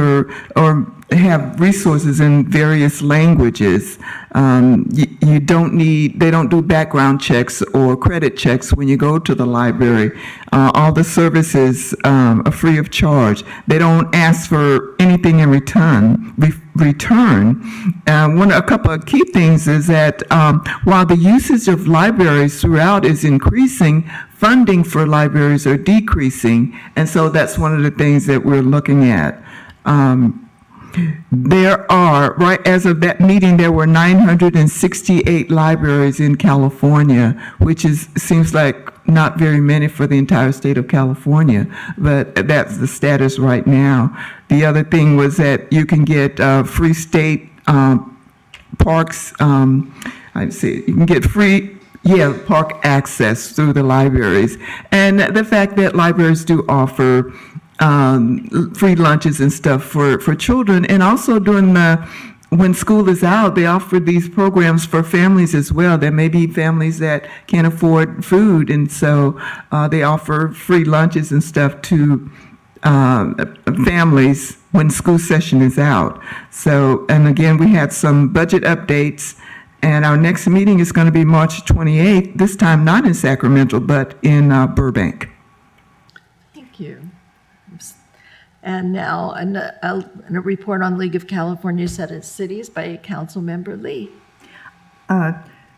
have resources in various languages. They don't do background checks or credit checks when you go to the library. All the services are free of charge. They don't ask for anything in return. A couple of key things is that while the usage of libraries throughout is increasing, funding for libraries are decreasing, and so that's one of the things that we're looking at. There are, right as of that meeting, there were 968 libraries in California, which seems like not very many for the entire state of California, but that's the status right now. The other thing was that you can get free state parks, you can get free park access through the libraries. And the fact that libraries do offer free lunches and stuff for children, and also when school is out, they offer these programs for families as well. There may be families that can't afford food, and so they offer free lunches and stuff to families when school session is out. So, and again, we had some budget updates, and our next meeting is going to be March 28th, this time not in Sacramento, but in Burbank. Thank you. And now, a report on League of California Senate Cities by Councilmember Lee.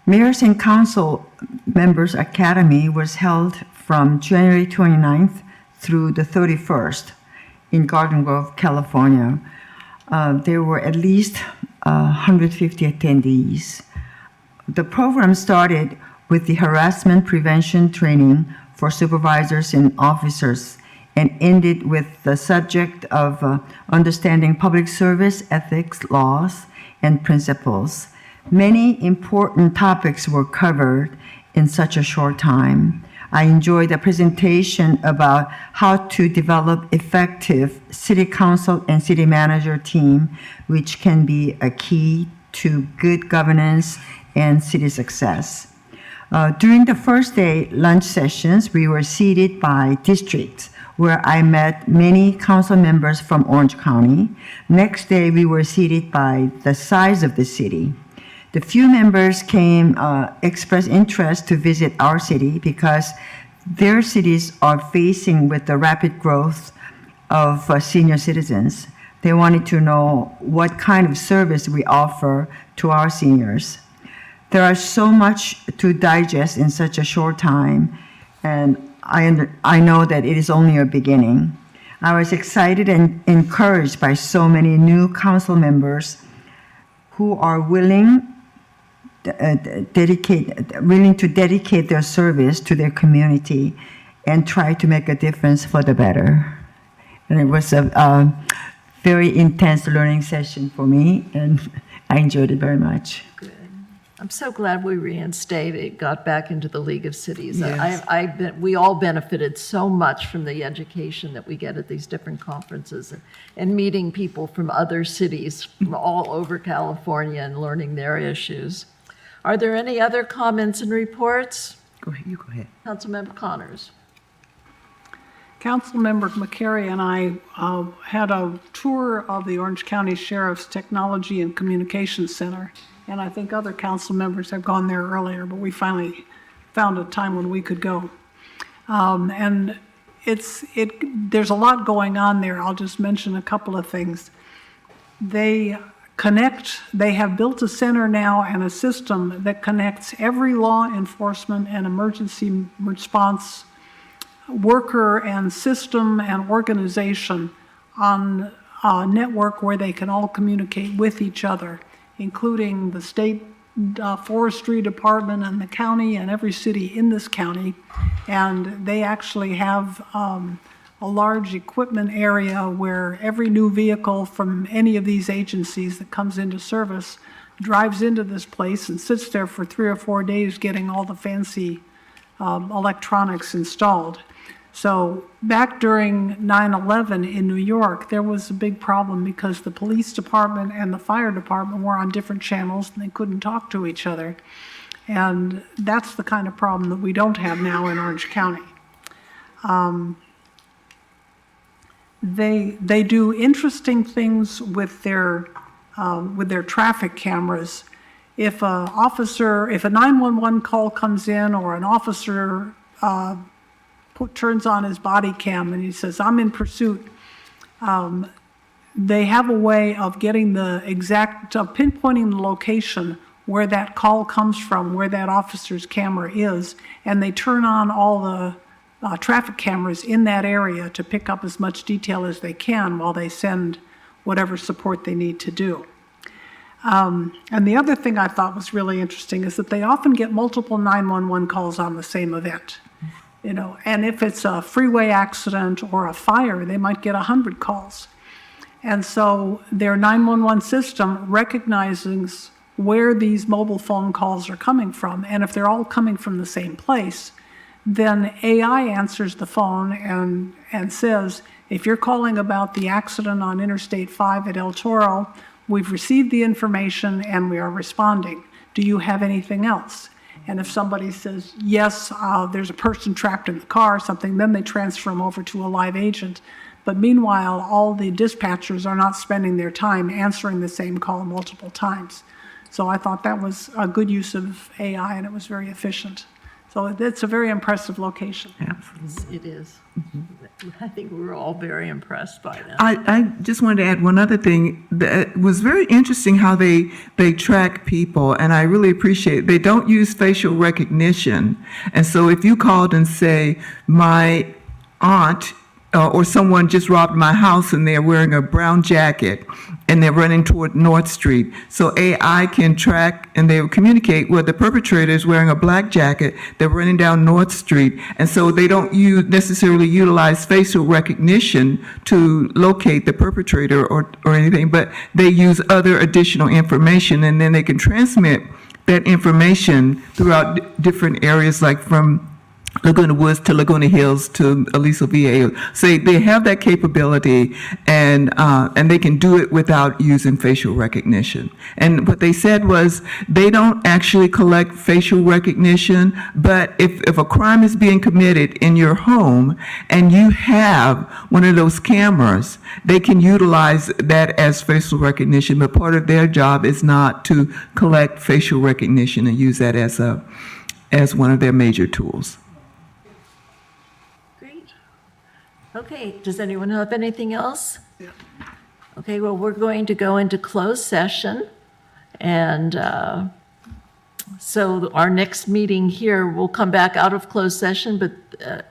Mayors and Council Members Academy was held from January 29th through the 31st in Garden Grove, California. There were at least 150 attendees. The program started with the harassment prevention training for supervisors and officers, and ended with the subject of understanding public service, ethics, laws, and principles. Many important topics were covered in such a short time. I enjoyed the presentation about how to develop effective city council and city manager team, which can be a key to good governance and city success. During the first day lunch sessions, we were seated by districts, where I met many council members from Orange County. Next day, we were seated by the size of the city. The few members came express interest to visit our city because their cities are facing with the rapid growth of senior citizens. They wanted to know what kind of service we offer to our seniors. There are so much to digest in such a short time, and I know that it is only a beginning. I was excited and encouraged by so many new council members who are willing to dedicate their service to their community and try to make a difference for the better. And it was a very intense learning session for me, and I enjoyed it very much. Good. I'm so glad we reinstated, got back into the League of Cities. Yes. We all benefited so much from the education that we get at these different conferences and meeting people from other cities from all over California and learning their issues. Are there any other comments and reports? Go ahead, you go ahead. Councilmember Connors. Councilmember McCary and I had a tour of the Orange County Sheriff's Technology and Communications Center, and I think other council members have gone there earlier, but we finally found a time when we could go. And there's a lot going on there. I'll just mention a couple of things. They have built a center now and a system that connects every law enforcement and emergency response worker and system and organization on a network where they can all communicate with each other, including the state forestry department and the county and every city in this county. And they actually have a large equipment area where every new vehicle from any of these agencies that comes into service drives into this place and sits there for 3 or 4 days getting all the fancy electronics installed. So back during 9/11 in New York, there was a big problem because the police department and the fire department were on different channels and they couldn't talk to each other. And that's the kind of problem that we don't have now in Orange County. They do interesting things with their traffic cameras. If a 911 call comes in or an officer turns on his body cam and he says, "I'm in pursuit," they have a way of getting the exact, pinpointing the location where that call comes from, where that officer's camera is, and they turn on all the traffic cameras in that area to pick up as much detail as they can while they send whatever support they need to do. And the other thing I thought was really interesting is that they often get multiple 911 calls on the same event. You know, and if it's a freeway accident or a fire, they might get 100 calls. And so their 911 system recognizes where these mobile phone calls are coming from. And if they're all coming from the same place, then AI answers the phone and says, if you're calling about the accident on Interstate 5 at El Toro, we've received the information and we are responding. Do you have anything else? And if somebody says, yes, there's a person trapped in the car or something, then they transfer them over to a live agent. But meanwhile, all the dispatchers are not spending their time answering the same call multiple times. So I thought that was a good use of AI and it was very efficient. So it's a very impressive location. It is. I think we were all very impressed by that. I just wanted to add one other thing. That was very interesting how they track people, and I really appreciate it. They don't use facial recognition. And so if you called and say, my aunt or someone just robbed my house and they're wearing a brown jacket and they're running toward North Street. So AI can track and they will communicate where the perpetrator is wearing a black jacket, they're running down North Street. And so they don't necessarily utilize facial recognition to locate the perpetrator or anything, but they use other additional information and then they can transmit that information throughout different areas, like from Laguna Woods to Laguna Hills to Aliso VA. So they have that capability, and they can do it without using facial recognition. And what they said was they don't actually collect facial recognition, but if a crime is being committed in your home and you have one of those cameras, they can utilize that as facial recognition. But part of their job is not to collect facial recognition and use that as one of their major tools. Okay, does anyone have anything else? Yeah. Okay, well, we're going to go into closed session. And so our next meeting here, we'll come back out of closed session, but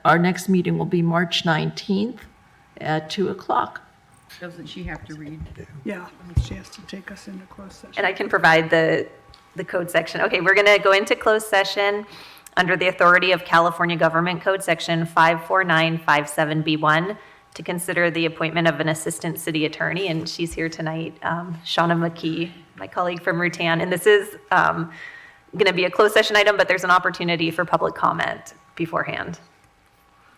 our next meeting will be March 19th at 2 o'clock. Doesn't she have to read? Yeah, she has to take us into closed session. And I can provide the code section. Okay, we're going to go into closed session under the authority of California Government Code Section 54957B1 to consider the appointment of an assistant city attorney, and she's here tonight, Shauna McKee, my colleague from Rutan. And this is going to be a closed session item, but there's an opportunity for public comment beforehand.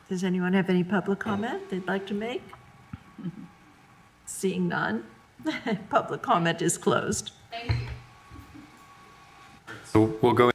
Does anyone have any public comment they'd like to make? Seeing none, public comment is closed. So we'll go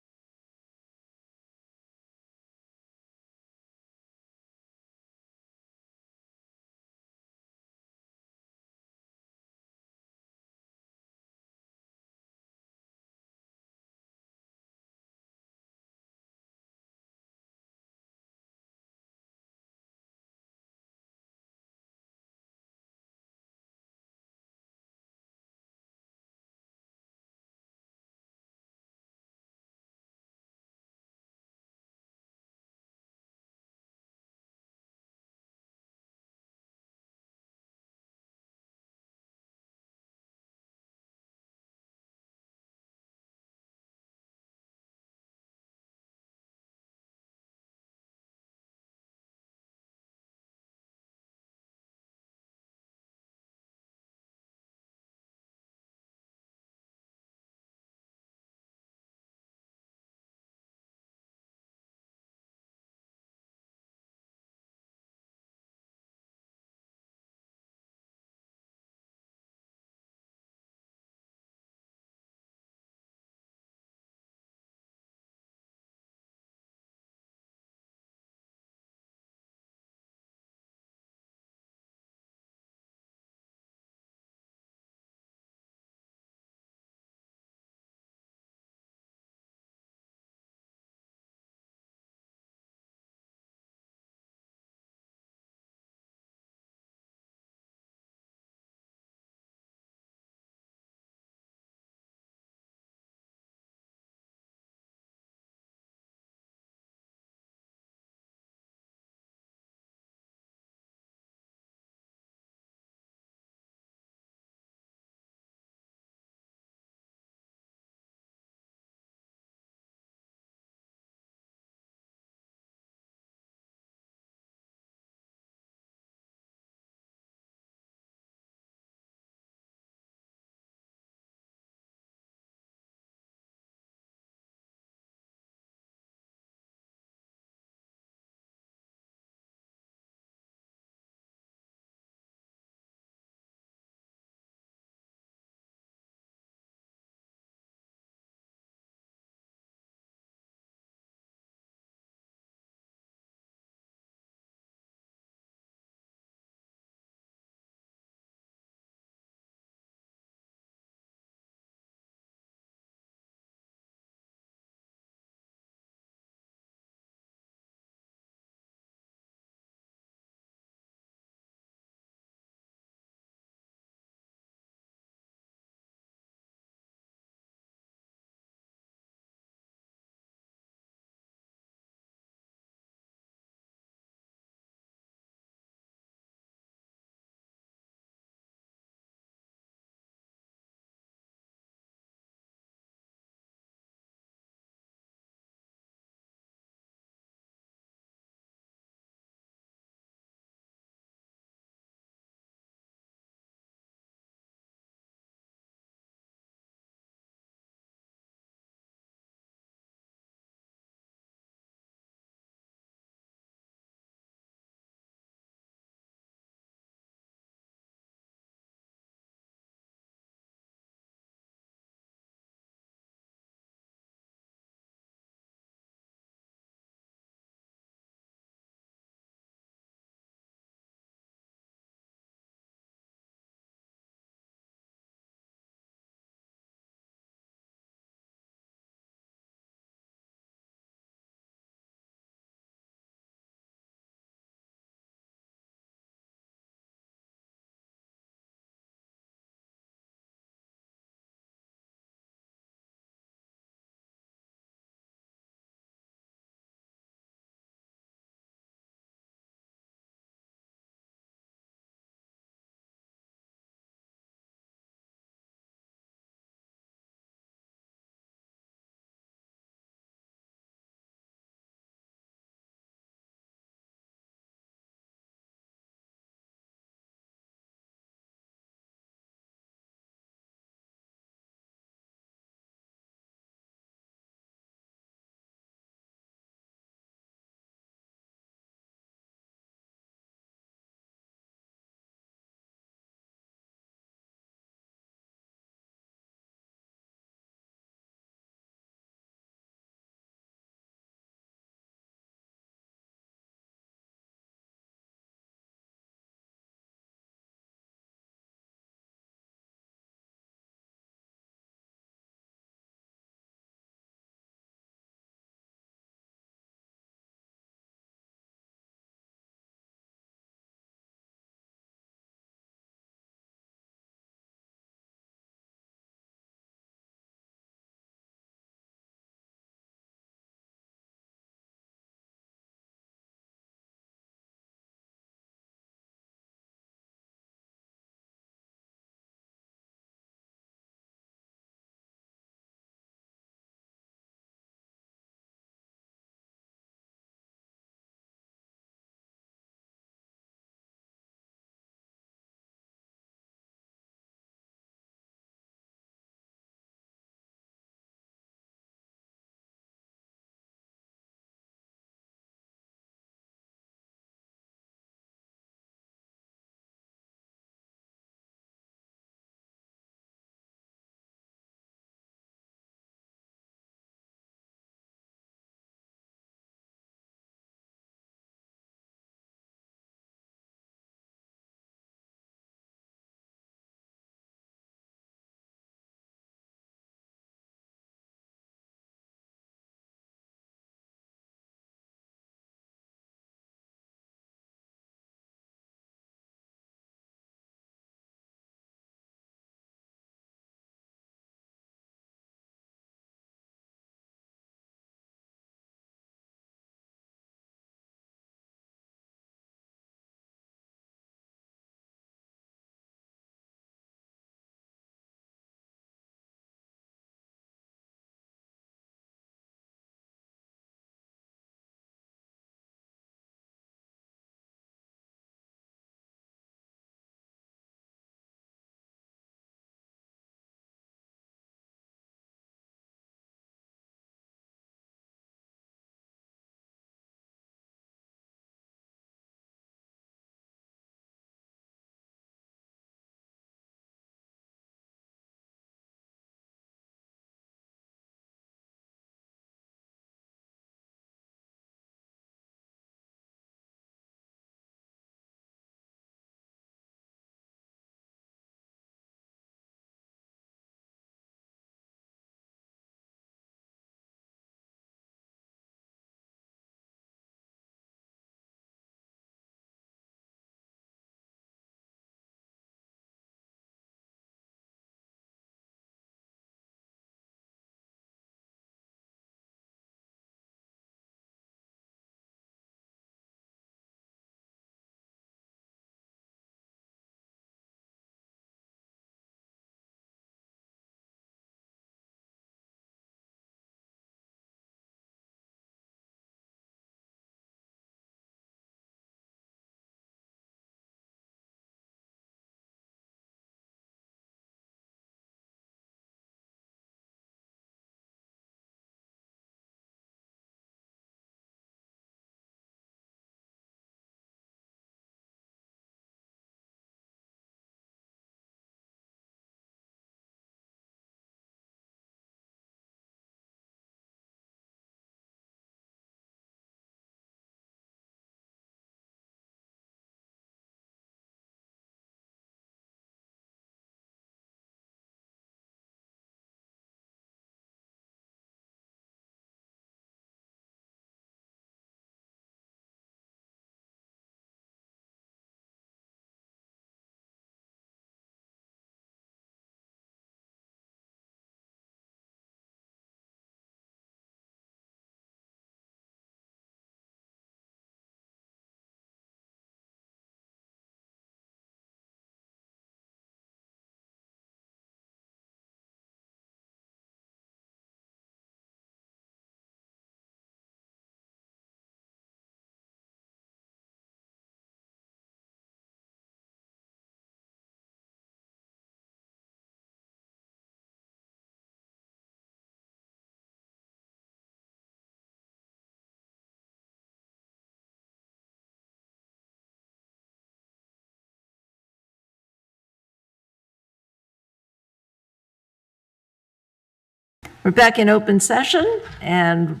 We're back in open session, and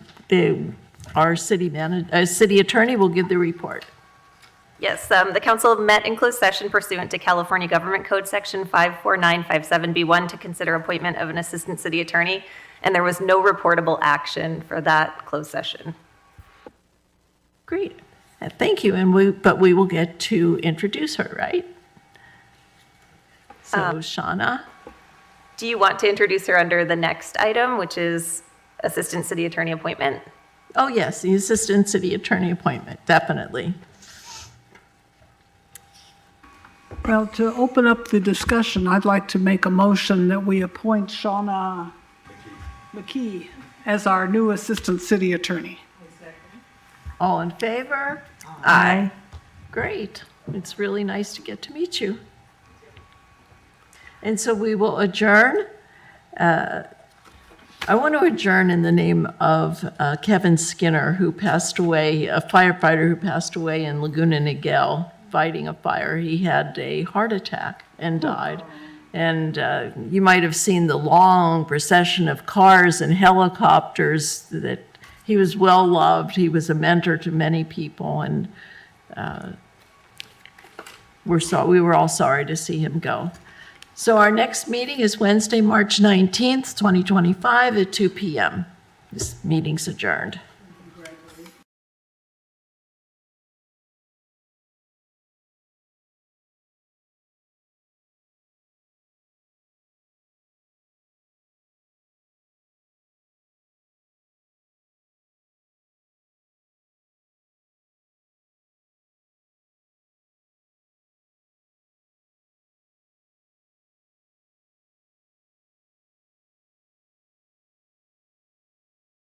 our city attorney will give the report. Yes, the council met in closed session pursuant to California Government Code Section 54957B1 to consider appointment of an assistant city attorney, and there was no reportable action for that closed session. Great. Thank you. But we will get to introduce her, right? So, Shauna? Do you want to introduce her under the next item, which is assistant city attorney appointment? Oh, yes, the assistant city attorney appointment, definitely. Well, to open up the discussion, I'd like to make a motion that we appoint Shauna McKee as our new assistant city attorney. All in favor? Aye. Great. It's really nice to get to meet you. And so we will adjourn. I want to adjourn in the name of Kevin Skinner, who passed away, a firefighter who passed away in Laguna, Niguel, fighting a fire. He had a heart attack and died. And you might have seen the long procession of cars and helicopters. That he was well loved. He was a mentor to many people, and we were all sorry to see him go. So our next meeting is Wednesday, March 19th, 2025 at 2 p.m. This meeting's adjourned.